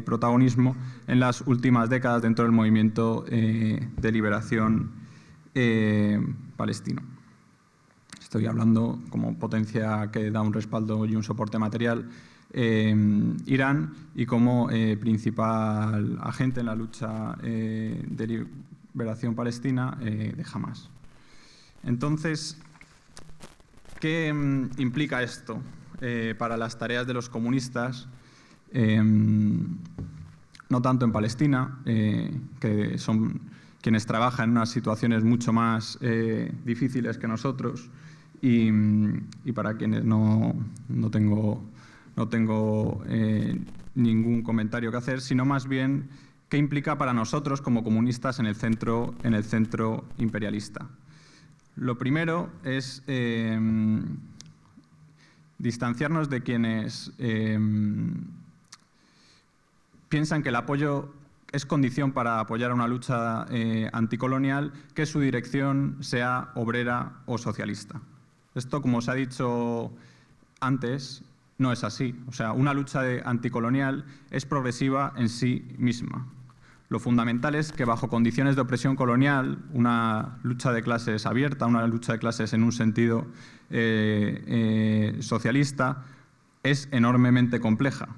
protagonismo en las últimas décadas dentro del movimiento de liberación palestino. Estoy hablando como potencia que da un respaldo y un soporte material, Irán, y como principal agente en la lucha de liberación palestina de Hamás. Entonces, ¿qué implica esto para las tareas de los comunistas? No tanto en Palestina, que son quienes trabajan en unas situaciones mucho más difíciles que nosotros, y para quienes no no tengo ningún comentario que hacer, sino más bien qué implica para nosotros como comunistas en el centro imperialista. Lo primero es distanciarnos de quienes piensan que el apoyo es condición para apoyar a una lucha anticolonial, que su dirección sea obrera o socialista. Esto, como se ha dicho antes, no es así. O sea, una lucha anticolonial es progresiva en sí misma. Lo fundamental es que bajo condiciones de opresión colonial, una lucha de clases abierta, una lucha de clases en un sentido socialista, es enormemente compleja.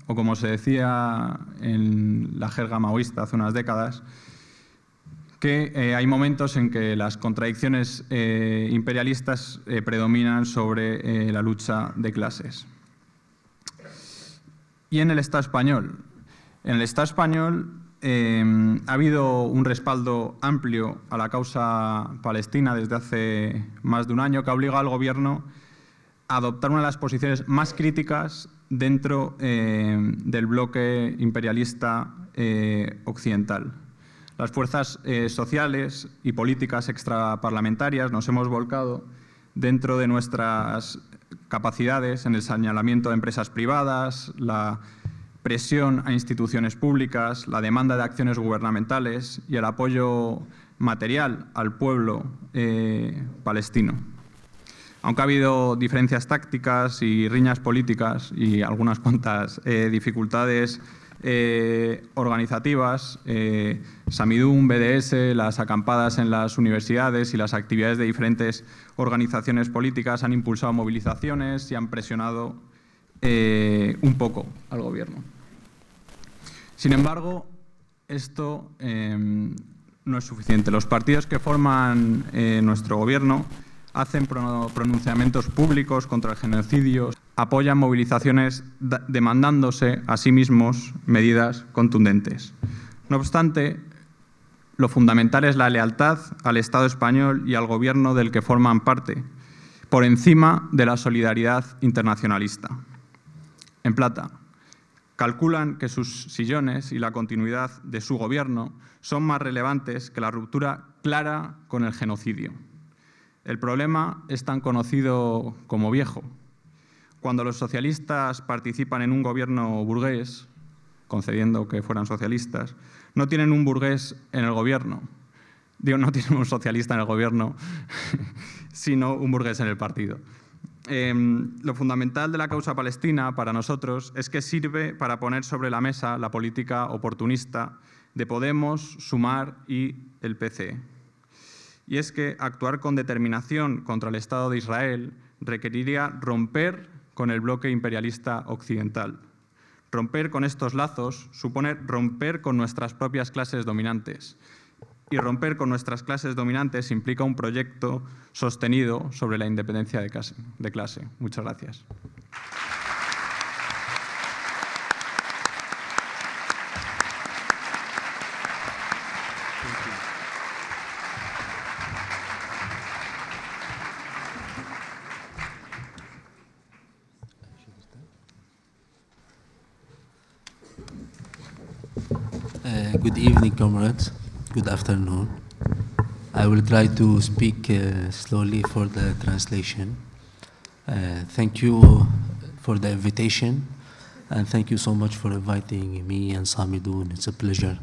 O como se decía en la jerga maoísta hace unas décadas, que hay momentos en que las contradicciones imperialistas predominan sobre la lucha de clases. Y en el Estado español. En el Estado español ha habido un respaldo amplio a la causa palestina desde hace más de un año, que ha obligado al Gobierno a adoptar una de las posiciones más críticas dentro del bloque imperialista occidental. Las fuerzas sociales y políticas extraparlamentarias nos hemos volcado dentro de nuestras capacidades en el señalamiento de empresas privadas, la presión a instituciones públicas, la demanda de acciones gubernamentales y el apoyo material al pueblo palestino. Aunque ha habido diferencias tácticas y riñas políticas y algunas cuantas dificultades organizativas, Samidun, BDS, las acampadas en las universidades y las actividades de diferentes organizaciones políticas han impulsado movilizaciones y han presionado un poco al Gobierno. Sin embargo, esto no es suficiente. Los partidos que forman nuestro Gobierno hacen pronunciamientos públicos contra el genocidio, apoyan movilizaciones demandándose a sí mismos medidas contundentes. No obstante, lo fundamental es la lealtad al Estado español y al Gobierno del que forman parte, por encima de la solidaridad internacionalista. En Plata, calculan que sus sillones y la continuidad de su Gobierno son más relevantes que la ruptura clara con el genocidio. El problema es tan conocido como viejo. Cuando los socialistas participan en un gobierno burgués, concediendo que fueran socialistas, no tienen un burgués en el gobierno. Digo, no tienen un socialista en el gobierno, sino un burgués en el partido. Lo fundamental de la causa palestina para nosotros es que sirve para poner sobre la mesa la política oportunista de Podemos, Sumar y el PCE. Y es que actuar con determinación contra el Estado de Israel requeriría romper con el bloque imperialista occidental. Romper con estos lazos supone romper con nuestras propias clases dominantes. Y romper con nuestras clases dominantes implica un proyecto sostenido sobre la independencia de clase. Muchas gracias. Good evening, comrades. Good afternoon. I will try to speak slowly for the translation. Thank you for the invitation, and thank you so much for inviting me and Samidun. It's a pleasure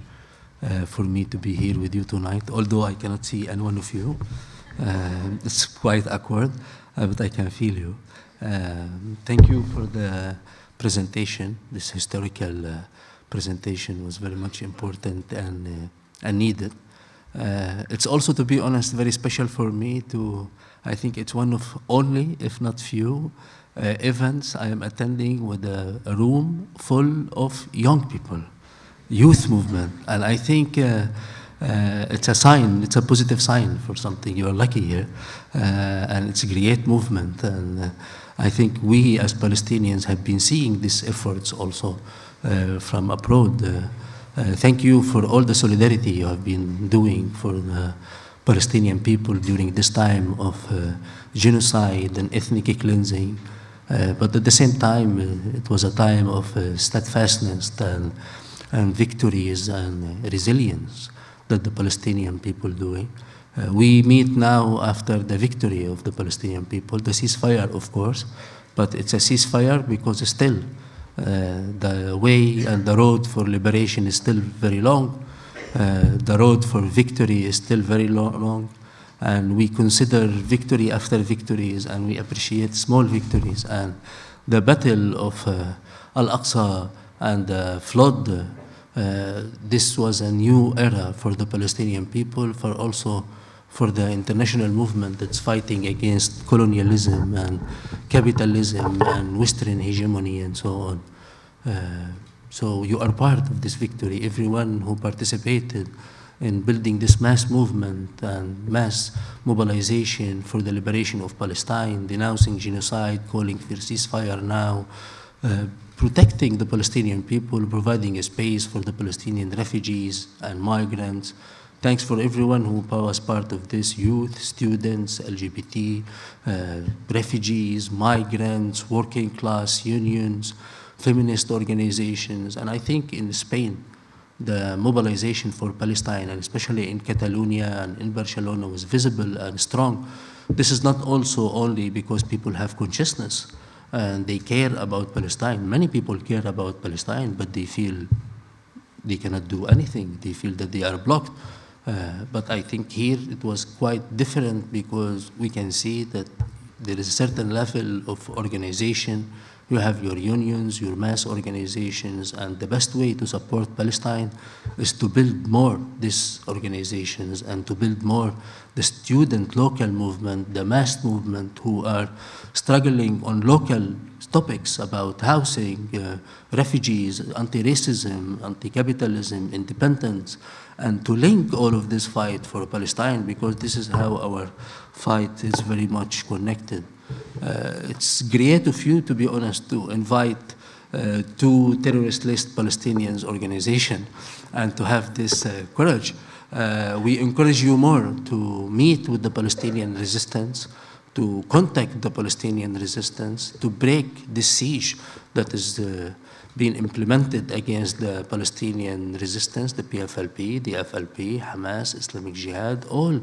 for me to be here with you tonight, although I cannot see any one of you. It's quite awkward, but I can feel you. Thank you for the presentation. This historical presentation was very much important and needed. It's also, to be honest, very special for me to, I think it's one of only, if not few, events I am attending with a room full of young people, youth movement. And I think it's a sign, it's a positive sign for something. You are lucky here. And it's a great movement. And I think we as Palestinians have been seeing these efforts also from abroad. Thank you for all the solidarity you have been doing for the Palestinian people during this time of genocide and ethnic cleansing But at the same time, it was a time of steadfastness and victories and resilience that the Palestinian people doing. We meet now after the victory of the Palestinian people, the ceasefire, of course, but it's a ceasefire because still the way and the road for liberation is still very long. The road for victory is still very long. And we consider victory after victories, and we appreciate small victories. And the battle of Al-Aqsa and the flood, this was a new era for the Palestinian people, also for the international movement that's fighting against colonialism and capitalism and Western hegemony and so on. So you are part of this victory. Everyone who participated in building this mass movement and mass mobilization for the liberation of Palestine, denouncing genocide, calling for ceasefire now, protecting the Palestinian people, providing a space for the Palestinian refugees and migrants. Thanks for everyone who was part of this: youth, students, LGBT, refugees, migrants, working class, unions, feminist organizations. And I think in Spain, the mobilization for Palestine, and especially in Catalonia and in Barcelona, was visible and strong. This is not also only because people have consciousness and they care about Palestine. Many people care about Palestine, but they feel they cannot do anything. They feel that they are blocked. But I think here it was quite different because we can see that there is a certain level of organization. You have your unions, your mass organizations, and the best way to support Palestine is to build more these organizations and to build more the student local movement, the mass movement who are struggling on local topics about housing, refugees, anti-racism, anti-capitalism, independence, and to link all of this fight for Palestine, because this is how our fight is very much connected. It's great of you, to be honest, to invite two terrorist list Palestinians organization and to have this courage. We encourage you more to meet with the Palestinian resistance, to contact the Palestinian resistance, to break this siege that is being implemented against the Palestinian resistance, the PFLP, the FLP, Hamas, Islamic Jihad, all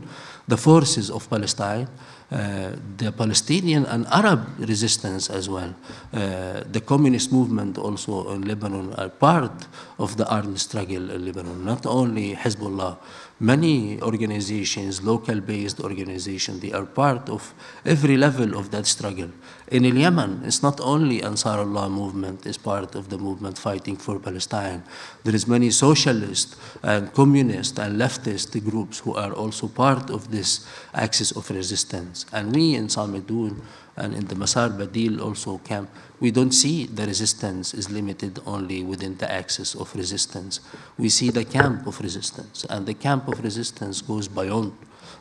the forces of Palestine, the Palestinian and Arab resistance as well. The communist movement also in Lebanon are part of the armed struggle in Lebanon, not only Hezbollah. Many organizations, local-based organizations, they are part of every level of that struggle. In Yemen, it's not only Ansarullah movement is part of the movement fighting for Palestine. There is many socialist and communist and leftist groups who are also part of this axis of resistance. And we in Salmedoun and in the Masar Badil also camp, we don't see the resistance is limited only within the axis of resistance. We see the camp of resistance, and the camp of resistance goes beyond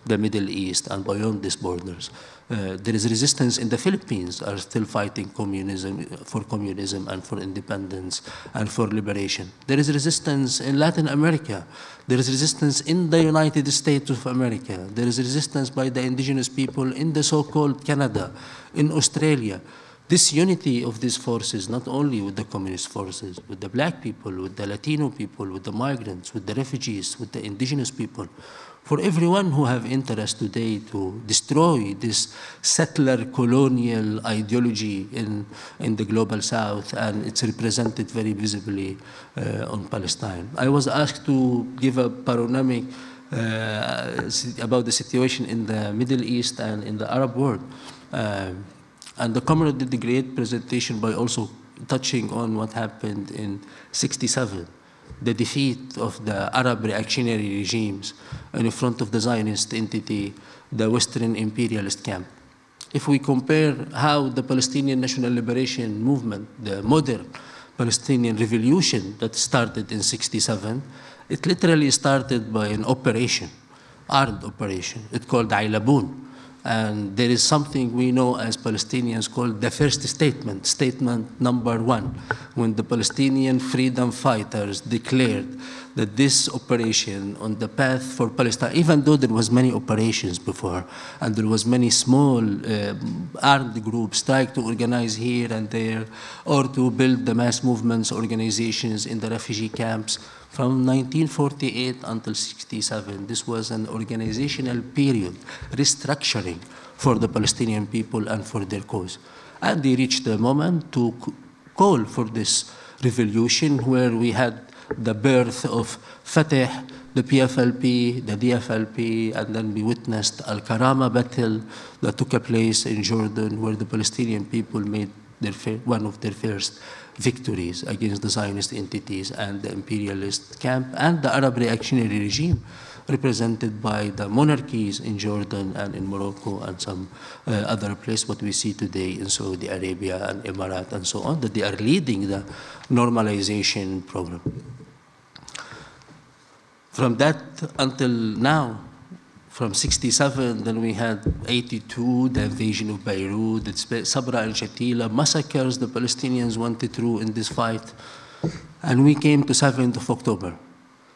the Middle East and beyond these borders. There is resistance in the Philippines, are still fighting communism and for independence and for liberation. There is resistance in Latin America. There is resistance in the United States of America. There is resistance by the indigenous people in the so-called Canada, in Australia. This unity of these forces, not only with the communist forces, with the black people, with the Latino people, with the migrants, with the refugees, with the indigenous people, for everyone who have interest today to destroy this settler colonial ideology in the global south, and it's represented very visibly on Palestine. I was asked to give a panoramic about the situation in the Middle East and in the Arab world. And the comrade did a great presentation by also touching on what happened in '67. The defeat of the Arab reactionary regimes in front of the Zionist entity, the Western imperialist camp. If we compare how the Palestinian National Liberation Movement, the modern Palestinian revolution that started in '67, it literally started by an operation, armed operation. It's called Ailabun. And there is something we know as Palestinians called the first statement, statement number 1, when the Palestinian freedom fighters declared that this operation on the path for Palestine, even though there was many operations before, and there was many small armed groups trying to organize here and there, or to build the mass movements organizations in the refugee camps, from 1948 until 67, this was an organizational period, restructuring for the Palestinian people and for their cause. And they reached the moment to call for this revolution, where we had the birth of Fatah, the PFLP, the DFLP, and then we witnessed Al-Karama battle that took place in Jordan, where the Palestinian people made one of their first victories against the Zionist entities and the imperialist camp, and the Arab reactionary regime represented by the monarchies in Jordan and in Morocco and some other place, what we see today in Saudi Arabia and Emirates and so on, that they are leading the normalization program. From that until now, from 67, then we had 82, the invasion of Beirut, Sabra and Shatila, massacres the Palestinians went through in this fight. And we came to 7th of October.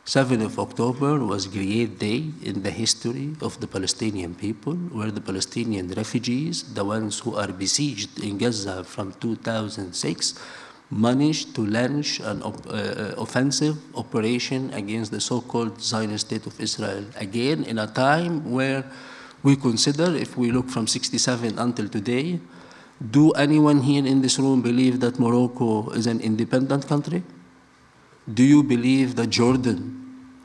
7th of October was a great day in the history of the Palestinian people, where the Palestinian refugees, the ones who are besieged in Gaza from 2006, managed to launch an offensive operation against the so-called Zionist State of Israel. Again, in a time where we consider, if we look from 67 until today, do anyone here in this room believe that Morocco is an independent country? Do you believe that Jordan,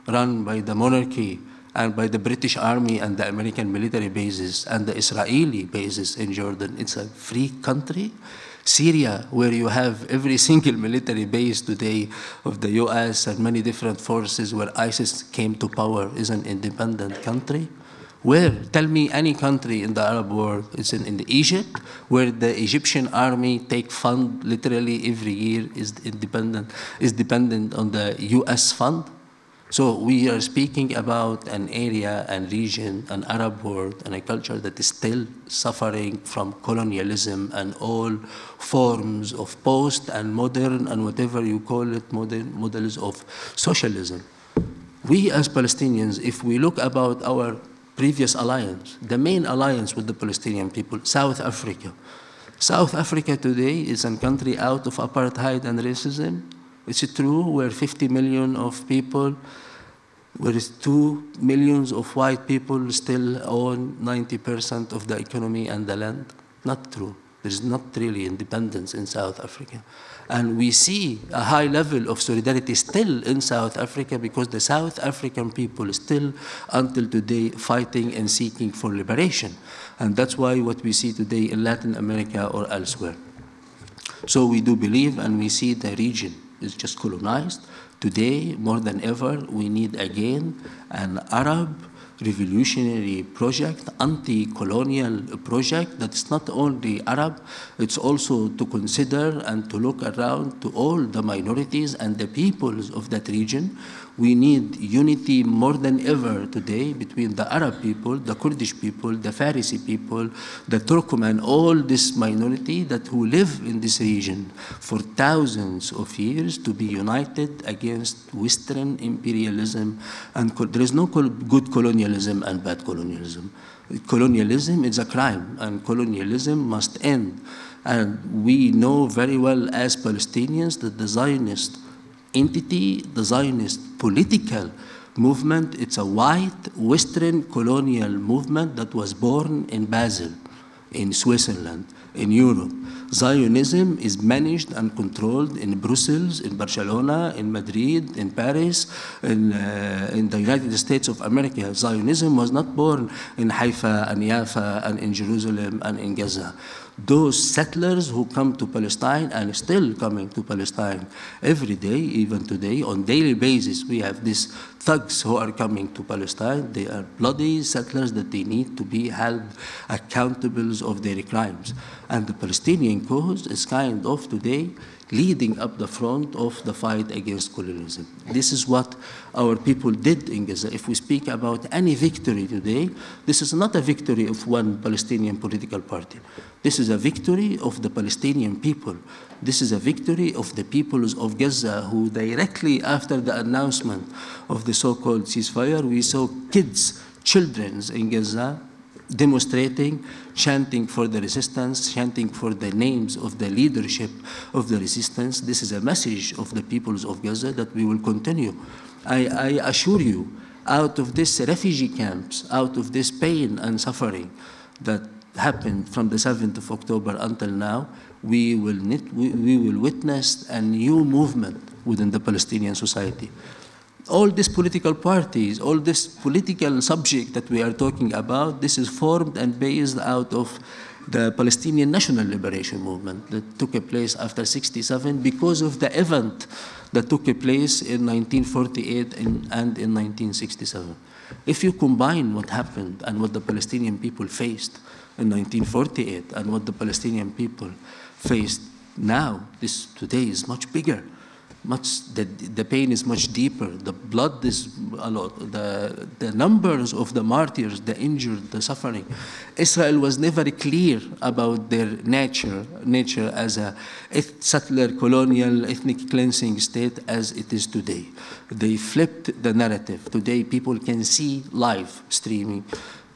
run by the monarchy and by the British Army and the American military bases and the Israeli bases in Jordan, it's a free country? Syria, where you have every single military base today of the US and many different forces where ISIS came to power, is an independent country? Where? Tell me any country in the Arab world. It's in Egypt, where the Egyptian army take fund literally every year, is dependent on the US fund. So we are speaking about an area and region, an Arab world, and a culture that is still suffering from colonialism and all forms of post and modern and whatever you call it, modern models of socialism. We as Palestinians, if we look about our previous alliance, the main alliance with the Palestinian people, South Africa. South Africa today is a country out of apartheid and racism. Is it true? Where 50 million of people, whereas 2 million of white people still own 90% of the economy and the land? Not true. There's not really independence in South Africa. And we see a high level of solidarity still in South Africa because the South African people still, until today, fighting and seeking for liberation. And that's why what we see today in Latin America or elsewhere. So we do believe and we see the region is just colonized. Today, more than ever, we need again an Arab revolutionary project, anti-colonial project that's not only Arab, it's also to consider and to look around to all the minorities and the peoples of that region. We need unity more than ever today between the Arab people, the Kurdish people, the Farsi people, the Turkmen, all this minority that who live in this region for thousands of years to be united against Western imperialism. And there is no good colonialism and bad colonialism. Colonialism is a crime, and colonialism must end. And we know very well as Palestinians that the Zionist entity, the Zionist political movement, it's a white Western colonial movement that was born in Basel, in Switzerland, in Europe. Zionism is managed and controlled in Brussels, in Barcelona, in Madrid, in Paris, in the United States of America. Zionism was not born in Haifa and Jaffa and in Jerusalem and in Gaza. Those settlers who come to Palestine and still coming to Palestine every day, even today, on daily basis, we have these thugs who are coming to Palestine. They are bloody settlers that they need to be held accountable of their crimes. And the Palestinian cause is kind of today leading up the front of the fight against colonialism. This is what our people did in Gaza. If we speak about any victory today, this is not a victory of one Palestinian political party. This is a victory of the Palestinian people. This is a victory of the peoples of Gaza who directly after the announcement of the so-called ceasefire, we saw kids, children in Gaza demonstrating, chanting for the resistance, chanting for the names of the leadership of the resistance. This is a message of the peoples of Gaza that we will continue. I assure you, out of these refugee camps, out of this pain and suffering that happened from the 7th of October until now, we will witness a new movement within the Palestinian society. All these political parties, all this political subject that we are talking about, this is formed and based out of the Palestinian National Liberation Movement that took place after '67 because of the event that took place in 1948 and in 1967. If you combine what happened and what the Palestinian people faced in 1948 and what the Palestinian people faced now, this today is much bigger. The pain is much deeper. The blood is a lot. The numbers of the martyrs, the injured, the suffering. Israel was never clear about their nature as a settler, colonial, ethnic cleansing state as it is today. They flipped the narrative. Today, people can see live streaming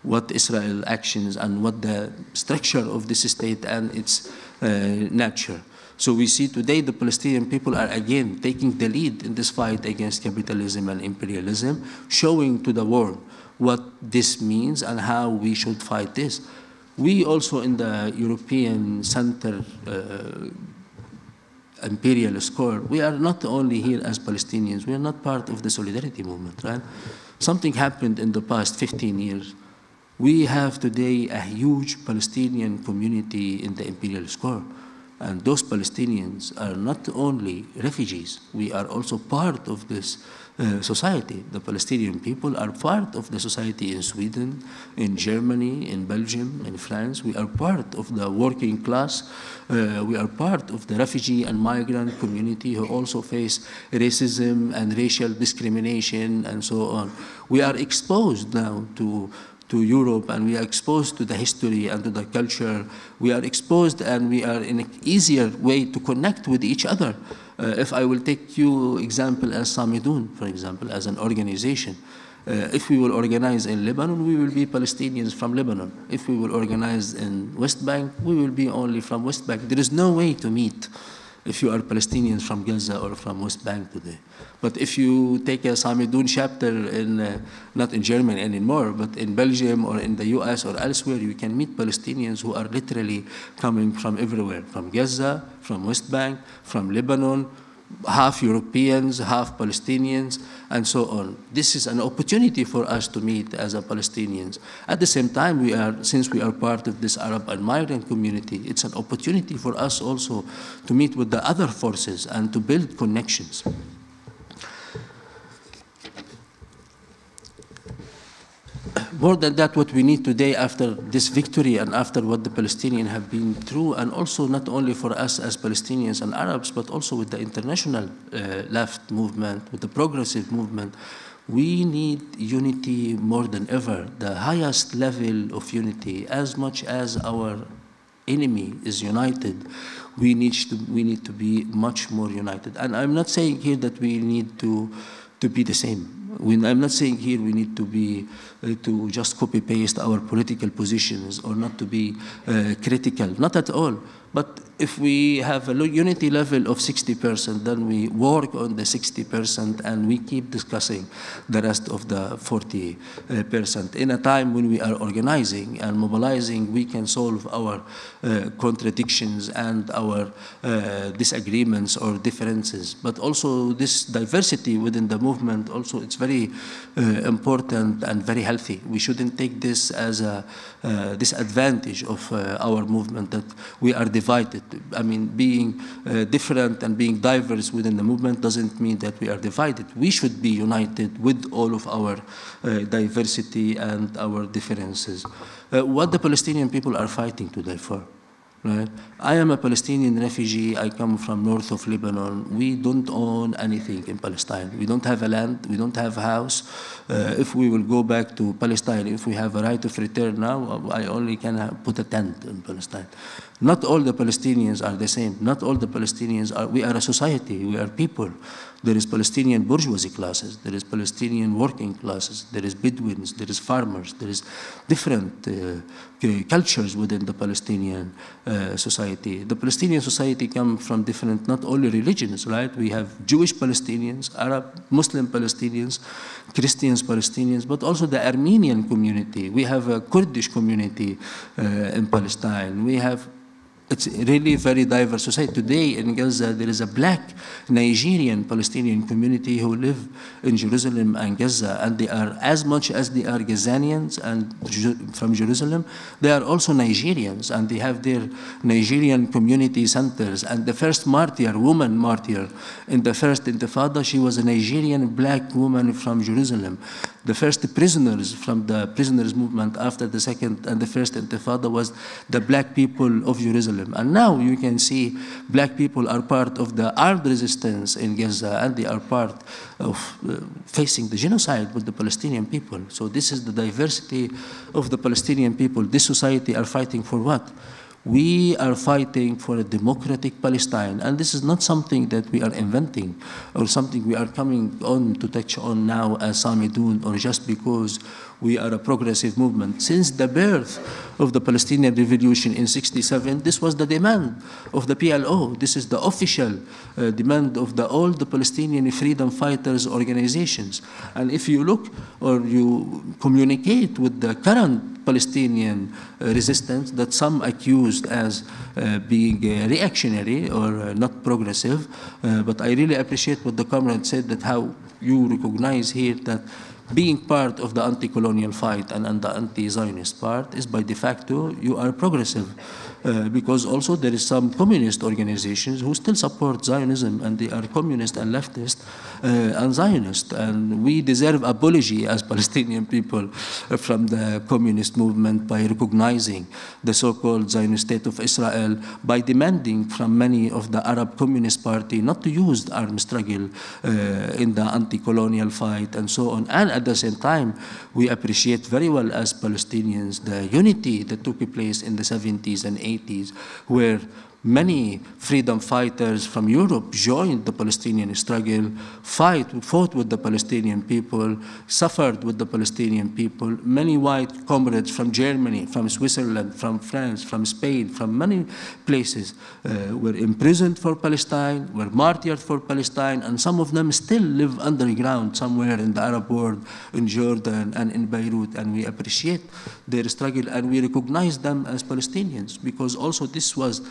what Israel actions and what the structure of this state and its nature. So we see today the Palestinian people are again taking the lead in this fight against capitalism and imperialism, showing to the world what this means and how we should fight this. We also in the European Center imperial score, we are not only here as Palestinians, we are not part of the solidarity movement, right? Something happened in the past 15 years. We have today a huge Palestinian community in the imperial score. And those Palestinians are not only refugees, we are also part of this society. The Palestinian people are part of the society in Sweden, in Germany, in Belgium, in France. We are part of the working class. We are part of the refugee and migrant community who also face racism and racial discrimination and so on. We are exposed now to Europe, and we are exposed to the history and to the culture. We are exposed and we are in an easier way to connect with each other. If I will take you example as Samidun, for example, as an organization. If we will organize in Lebanon, we will be Palestinians from Lebanon. If we will organize in West Bank, we will be only from West Bank. There is no way to meet if you are Palestinians from Gaza or from West Bank today. But if you take a Samidun chapter in, not in Germany anymore, but in Belgium or in the US or elsewhere, you can meet Palestinians who are literally coming from everywhere, from Gaza, from West Bank, from Lebanon, half Europeans, half Palestinians, and so on. This is an opportunity for us to meet as a Palestinians. At the same time, since we are part of this Arab and migrant community, it's an opportunity for us also to meet with the other forces and to build connections. More than that, what we need today after this victory and after what the Palestinians have been through, and also not only for us as Palestinians and Arabs, but also with the international left movement, with the progressive movement, we need unity more than ever, the highest level of unity. As much as our enemy is united, we need to be much more united. And I'm not saying here that we need to be the same. I'm not saying here we need to be to just copy-paste our political positions or not to be critical, not at all. But if we have a unity level of 60%, then we work on the 60% and we keep discussing the rest of the 40%. In a time when we are organizing and mobilizing, we can solve our contradictions and our disagreements or differences. But also this diversity within the movement, also it's very important and very healthy. We shouldn't take this as a disadvantage of our movement, that we are divided. I mean, being different and being diverse within the movement doesn't mean that we are divided. We should be united with all of our diversity and our differences. What the Palestinian people are fighting today for? right? I am a Palestinian refugee. I come from north of Lebanon. We don't own anything in Palestine. We don't have a land. We don't have a house. If we will go back to Palestine, if we have a right of return now, I only can put a tent in Palestine. Not all the Palestinians are the same. Not all the Palestinians are, we are a society, we are people. There is Palestinian bourgeoisie classes, there is Palestinian working classes, there is Bedouins, there is farmers, there is different cultures within the Palestinian society. The Palestinian society comes from different, not only religions, right? We have Jewish Palestinians, Arab, Muslim Palestinians, Christians Palestinians, but also the Armenian community. We have a Kurdish community in Palestine. We have It's really a very diverse society. Today in Gaza, there is a black Nigerian Palestinian community who live in Jerusalem and Gaza, and they are, as much as they are Gazanians and from Jerusalem, they are also Nigerians, and they have their Nigerian community centers. And the first martyr, woman martyr, in the first Intifada, she was a Nigerian black woman from Jerusalem. The first prisoners from the prisoners movement after the second and the first Intifada was the black people of Jerusalem. And now you can see black people are part of the armed resistance in Gaza, and they are part of facing the genocide with the Palestinian people. So this is the diversity of the Palestinian people. This society are fighting for what? We are fighting for a democratic Palestine, and this is not something that we are inventing or something we are coming on to touch on now as Samidoun, or just because we are a progressive movement. Since the birth of the Palestinian Revolution in '67, this was the demand of the PLO. This is the official demand of all the Palestinian freedom fighters organizations. And if you look or you communicate with the current Palestinian resistance that some accused as being reactionary or not progressive, but I really appreciate what the comrade said, that how you recognize here that being part of the anti-colonial fight and the anti-Zionist part is by de facto you are progressive. Because also there is some communist organizations who still support Zionism, and they are communist and leftist and Zionist. And we deserve apology as Palestinian people from the communist movement by recognizing the so-called Zionist state of Israel, by demanding from many of the Arab Communist Party not to use the armed struggle in the anti-colonial fight and so on. And at the same time, we appreciate very well as Palestinians the unity that took place in the 70s and 80s, where many freedom fighters from Europe joined the Palestinian struggle, fought with the Palestinian people, suffered with the Palestinian people. Many white comrades from Germany, from Switzerland, from France, from Spain, from many places were imprisoned for Palestine, were martyred for Palestine, and some of them still live underground somewhere in the Arab world, in Jordan and in Beirut. And we appreciate their struggle, and we recognize them as Palestinians, because also this was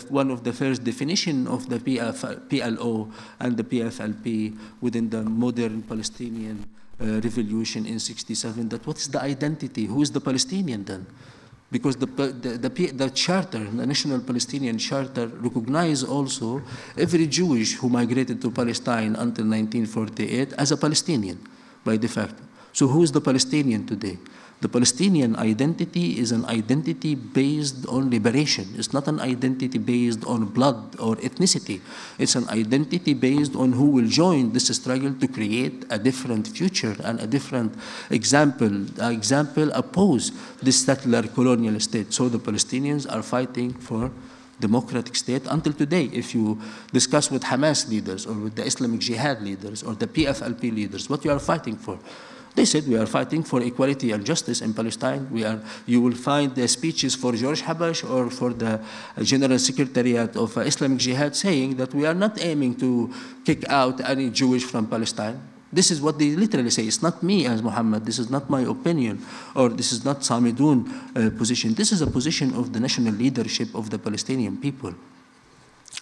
one of the first definition of the PLO and the PFLP within the modern Palestinian revolution in '67, that what is the identity? Who is the Palestinian then? Because the charter, the National Palestinian Charter, recognizes also every Jewish who migrated to Palestine until 1948 as a Palestinian by de facto. So who is the Palestinian today? The Palestinian identity is an identity based on liberation. It's not an identity based on blood or ethnicity. It's an identity based on who will join this struggle to create a different future and a different example oppose this settler colonial state. So the Palestinians are fighting for democratic state until today. If you discuss with Hamas leaders or with the Islamic Jihad leaders or the PFLP leaders, what you are fighting for? They said we are fighting for equality and justice in Palestine. You will find the speeches for George Habash or for the General Secretariat of Islamic Jihad saying that we are not aiming to kick out any Jewish from Palestine. This is what they literally say. It's not me as Muhammad. This is not my opinion, or this is not Samidoun position. This is a position of the national leadership of the Palestinian people.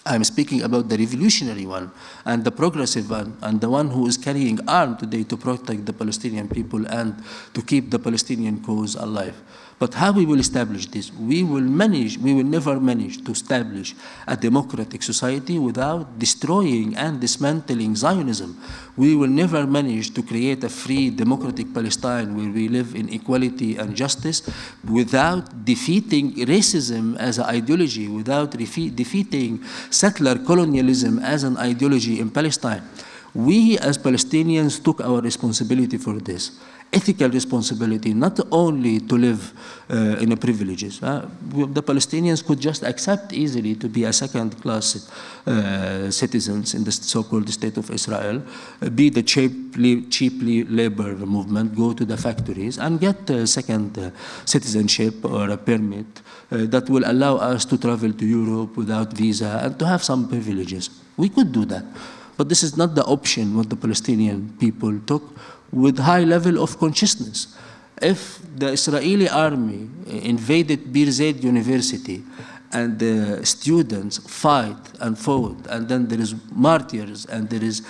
I'm speaking about the revolutionary one and the progressive one and the one who is carrying arms today to protect the Palestinian people and to keep the Palestinian cause alive. But how we will establish this? We will never manage to establish a democratic society without destroying and dismantling Zionism. We will never manage to create a free, democratic Palestine where we live in equality and justice without defeating racism as an ideology, without defeating settler colonialism as an ideology in Palestine. We as Palestinians took our responsibility for this. Ethical responsibility, not only to live in the privileges. The Palestinians could just accept easily to be a second-class citizens in the so-called State of Israel, be the cheaply labor movement, go to the factories and get a second citizenship or a permit that will allow us to travel to Europe without visa and to have some privileges. We could do that. But this is not the option what the Palestinian people took with high level of consciousness. If the Israeli army invaded Birzeit University and the students fight and fought, and then there is martyrs and there is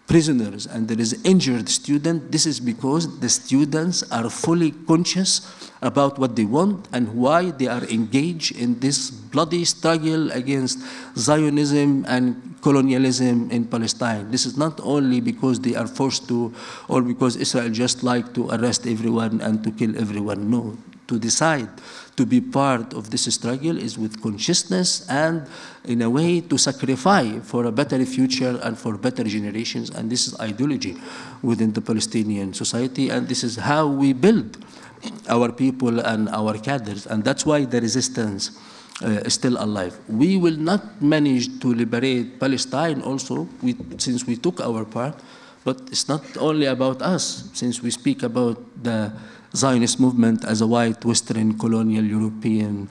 prisoners and there is injured student, this is because the students are fully conscious about what they want and why they are engaged in this bloody struggle against Zionism and colonialism in Palestine. This is not only because they are forced to, or because Israel just like to arrest everyone and to kill everyone. No, to decide to be part of this struggle is with consciousness and in a way to sacrifice for a better future and for better generations. And this is ideology within the Palestinian society, and this is how we build our people and our cadres, and that's why the resistance is still alive. We will not manage to liberate Palestine also since we took our part, but it's not only about us, since we speak about the Zionist movement as a white, Western, colonial, European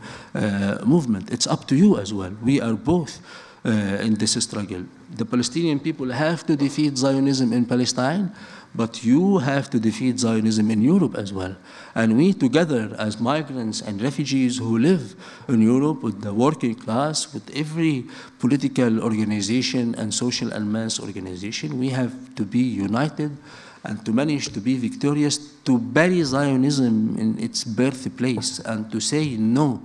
movement. It's up to you as well. We are both in this struggle. The Palestinian people have to defeat Zionism in Palestine, but you have to defeat Zionism in Europe as well. And we together as migrants and refugees who live in Europe with the working class, with every political organization and social and mass organization, we have to be united and to manage to be victorious, to bury Zionism in its birthplace and to say no.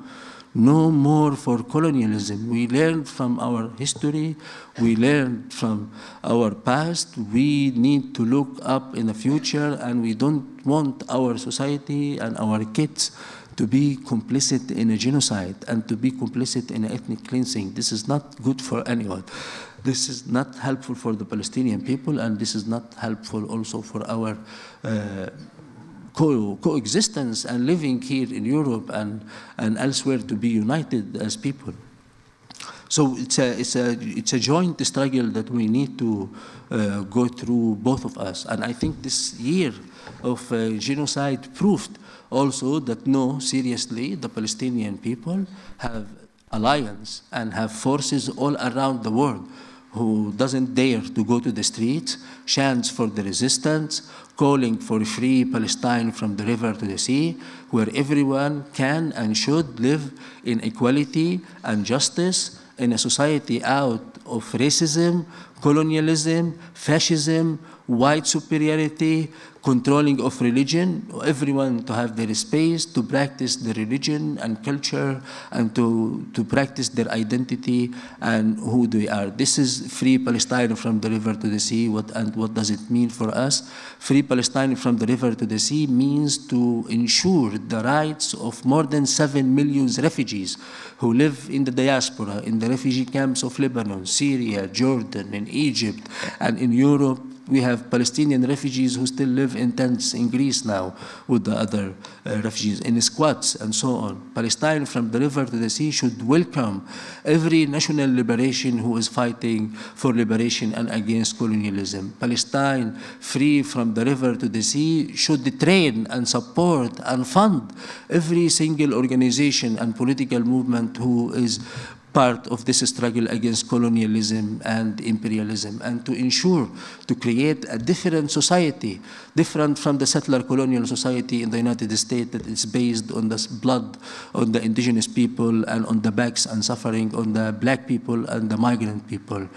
No more for colonialism. We learned from our history, we learned from our past, we need to look up in the future, and we don't want our society and our kids to be complicit in a genocide and to be complicit in ethnic cleansing. This is not good for anyone. This is not helpful for the Palestinian people, and this is not helpful also for our coexistence and living here in Europe and elsewhere to be united as people. So it's a joint struggle that we need to go through, both of us. And I think this year of genocide proved also that no, seriously, the Palestinian people have alliance and have forces all around the world who doesn't dare to go to the streets, chants for the resistance, calling for free Palestine from the river to the sea, where everyone can and should live in equality and justice in a society out of racism, colonialism, fascism, white superiority, controlling of religion, everyone to have their space to practice their religion and culture and to practice their identity and who they are. This is free Palestine from the river to the sea. And what does it mean for us? Free Palestine from the river to the sea means to ensure the rights of more than 7 million refugees who live in the diaspora, in the refugee camps of Lebanon, Syria, Jordan, in Egypt, and in Europe. We have Palestinian refugees who still live in tents in Greece now with the other refugees, in squats and so on. Palestine from the river to the sea should welcome every national liberation who is fighting for liberation and against colonialism. Palestine free from the river to the sea should train and support and fund every single organization and political movement who is part of this struggle against colonialism and imperialism, and to ensure to create a different society, different from the settler colonial society in the United States that is based on the blood on the indigenous people and on the backs and suffering on the black people and the migrant people.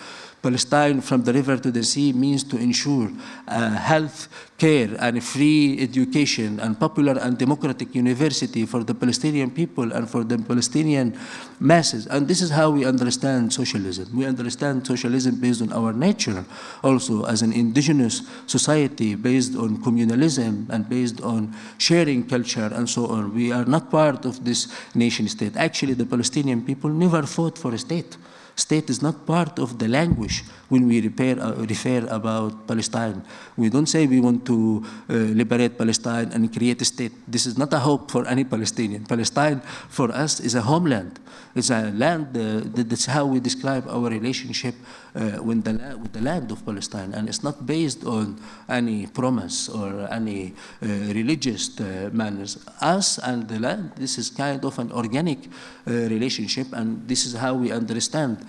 Palestine from the river to the sea means to ensure health care and free education and popular and democratic university for the Palestinian people and for the Palestinian masses. And this is how we understand socialism. We understand socialism based on our nature, also as an indigenous society based on communalism and based on sharing culture and so on. We are not part of this nation state. Actually, the Palestinian people never fought for a state. State is not part of the language when we refer about Palestine. We don't say we want to liberate Palestine and create a state. This is not a hope for any Palestinian. Palestine, for us, is a homeland. It's a land, that's how we describe our relationship with the land of Palestine. And it's not based on any promise or any religious manners. Us and the land, this is kind of an organic relationship, and this is how we understand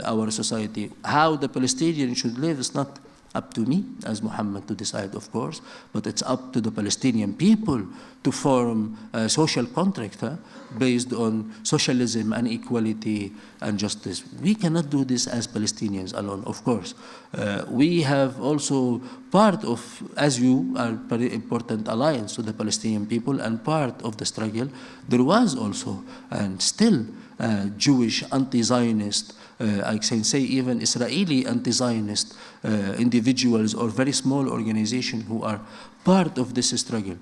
our society. How the Palestinians should live is not up to me as Muhammad to decide, of course, but it's up to the Palestinian people to form a social contract based on socialism and equality and justice. We cannot do this as Palestinians alone, of course. We have also part of, as you are very important alliance to the Palestinian people and part of the struggle. There was also and still Jewish anti-Zionist, I can say even Israeli anti-Zionist individuals or very small organizations who are part of this struggle.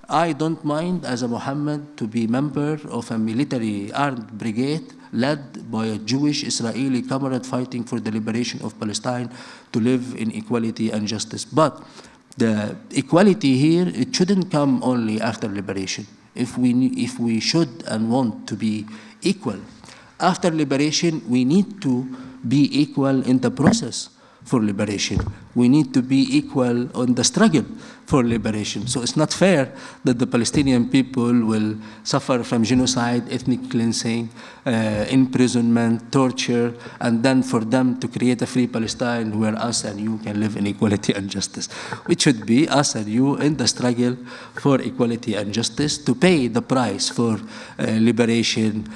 I don't mind as a Muhammad to be member of a military armed brigade led by a Jewish Israeli comrade fighting for the liberation of Palestine to live in equality and justice. But the equality here, it shouldn't come only after liberation. If we should and want to be equal, after liberation, we need to be equal in the process for liberation. We need to be equal on the struggle for liberation. So it's not fair that the Palestinian people will suffer from genocide, ethnic cleansing, imprisonment, torture, and then for them to create a free Palestine where us and you can live in equality and justice. It should be us and you in the struggle for equality and justice to pay the price for liberation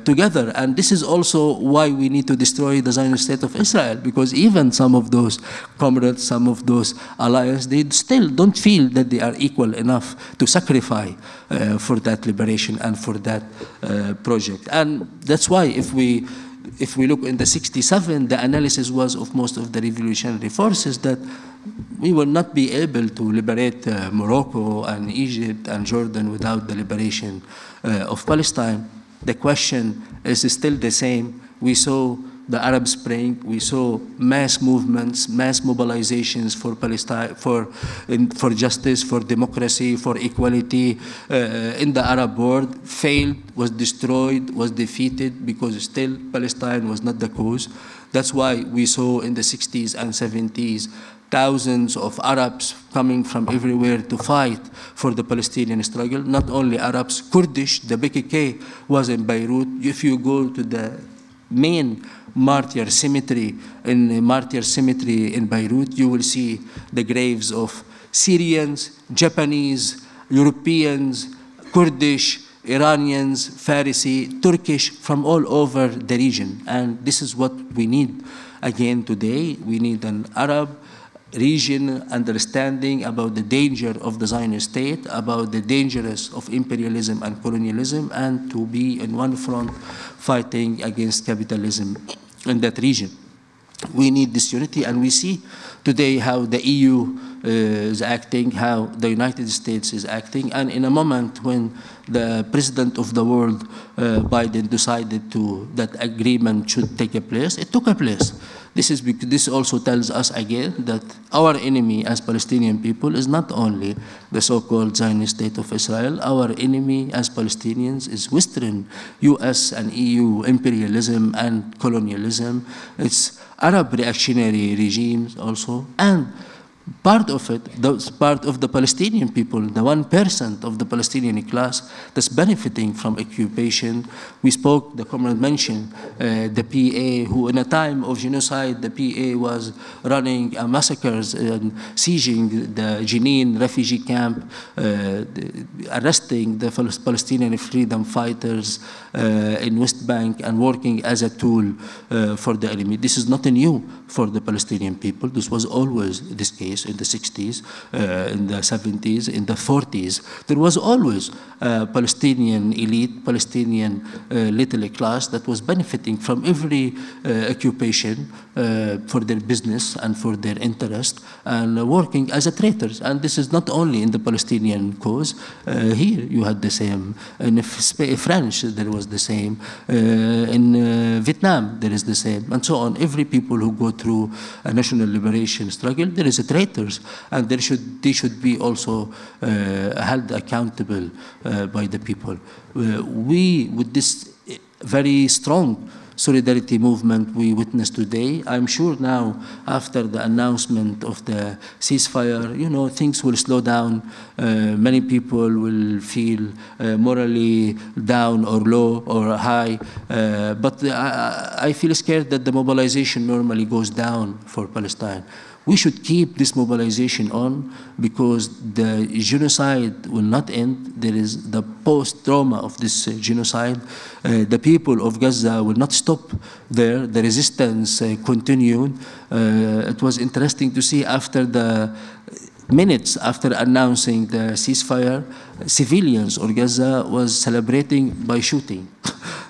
together. And this is also why we need to destroy the Zionist state of Israel, because even some of those comrades, some of those allies, they still don't feel that they are equal enough to sacrifice for that liberation and for that project. And that's why if we look in the 67, the analysis was of most of the revolutionary forces that we will not be able to liberate Morocco and Egypt and Jordan without the liberation of Palestine. The question is still the same. We saw the Arab Spring, we saw mass movements, mass mobilizations for Palestine, for justice, for democracy, for equality in the Arab world, failed, was destroyed, was defeated, because still Palestine was not the cause. That's why we saw in the 60s and 70s thousands of Arabs coming from everywhere to fight for the Palestinian struggle. Not only Arabs, Kurdish, the PKK was in Beirut. If you go to the main martyr cemetery in Beirut, you will see the graves of Syrians, Japanese, Europeans, Kurdish, Iranians, Farsi, Turkish, from all over the region. And this is what we need again today. We need an Arab region understanding about the danger of the Zionist state, about the dangers of imperialism and colonialism, and to be in one front fighting against capitalism in that region. We need this unity, and we see today how the EU is acting, how the United States is acting, and in a moment when the president of the world, Biden, decided that agreement should take place, it took a place. This also tells us again that our enemy as Palestinian people is not only the so-called Zionist state of Israel. Our enemy as Palestinians is Western, US and EU imperialism and colonialism. It's Arab reactionary regimes also. And part of it, that's part of the Palestinian people, the 1% of the Palestinian class that's benefiting from occupation. We spoke, the comrade mentioned, the PA, who in a time of genocide, the PA was running massacres and sieging the Jenin refugee camp, arresting the Palestinian freedom fighters in West Bank and working as a tool for the enemy. This is not new for the Palestinian people. This was always this case in the 60s, in the 70s, in the 40s. There was always a Palestinian elite, Palestinian little class that was benefiting from every occupation for their business and for their interest and working as a traitors. And this is not only in the Palestinian cause. Here you had the same. In French, there was the same. In Vietnam, there is the same. And so on. Every people who go through a national liberation struggle, there is a traitors. And they should be also held accountable by the people. We, with this very strong solidarity movement we witness today, I'm sure now, after the announcement of the ceasefire, you know, things will slow down. Many people will feel morally down or low or high. But I feel scared that the mobilization normally goes down for Palestine. We should keep this mobilization on because the genocide will not end. There is the post-trauma of this genocide. The people of Gaza will not stop there. The resistance continued. It was interesting to see after the minutes after announcing the ceasefire, civilians of Gaza was celebrating by shooting.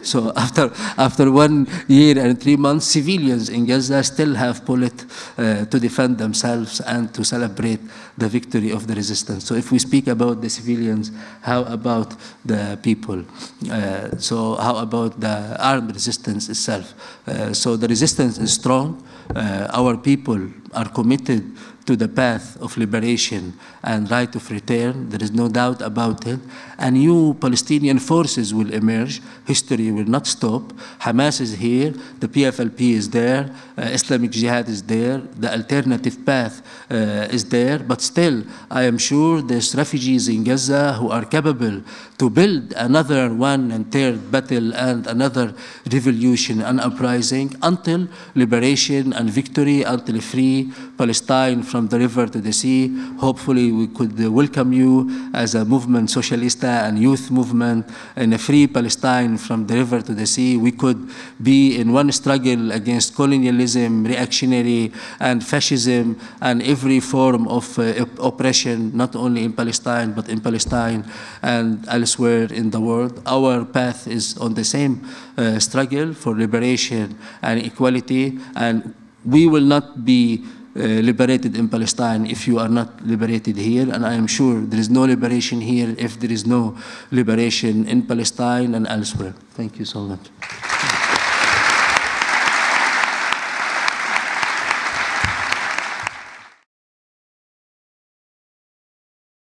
So after 1 year and 3 months, civilians in Gaza still have bullets to defend themselves and to celebrate the victory of the resistance. So if we speak about the civilians, how about the people? So how about the armed resistance itself? So the resistance is strong. Our people are committed to the path of liberation and right of return. There is no doubt about it. And new Palestinian forces will emerge. History will not stop. Hamas is here. The PFLP is there. Islamic Jihad is there. The alternative path is there. But still, I am sure there's refugees in Gaza who are capable to build another one and third battle and another revolution and uprising until liberation and victory, until free Palestine from the river to the sea. Hopefully we could welcome you as a movement, socialista and youth movement, in a free Palestine from the river to the sea. We could be in one struggle against colonialism, reactionary and fascism and every form of oppression, not only in Palestine, but in Palestine and elsewhere in the world. Our path is on the same struggle for liberation and equality, and we will not be liberated in Palestine if you are not liberated here, and I am sure there is no liberation here if there is no liberation in Palestine and elsewhere. Thank you so much.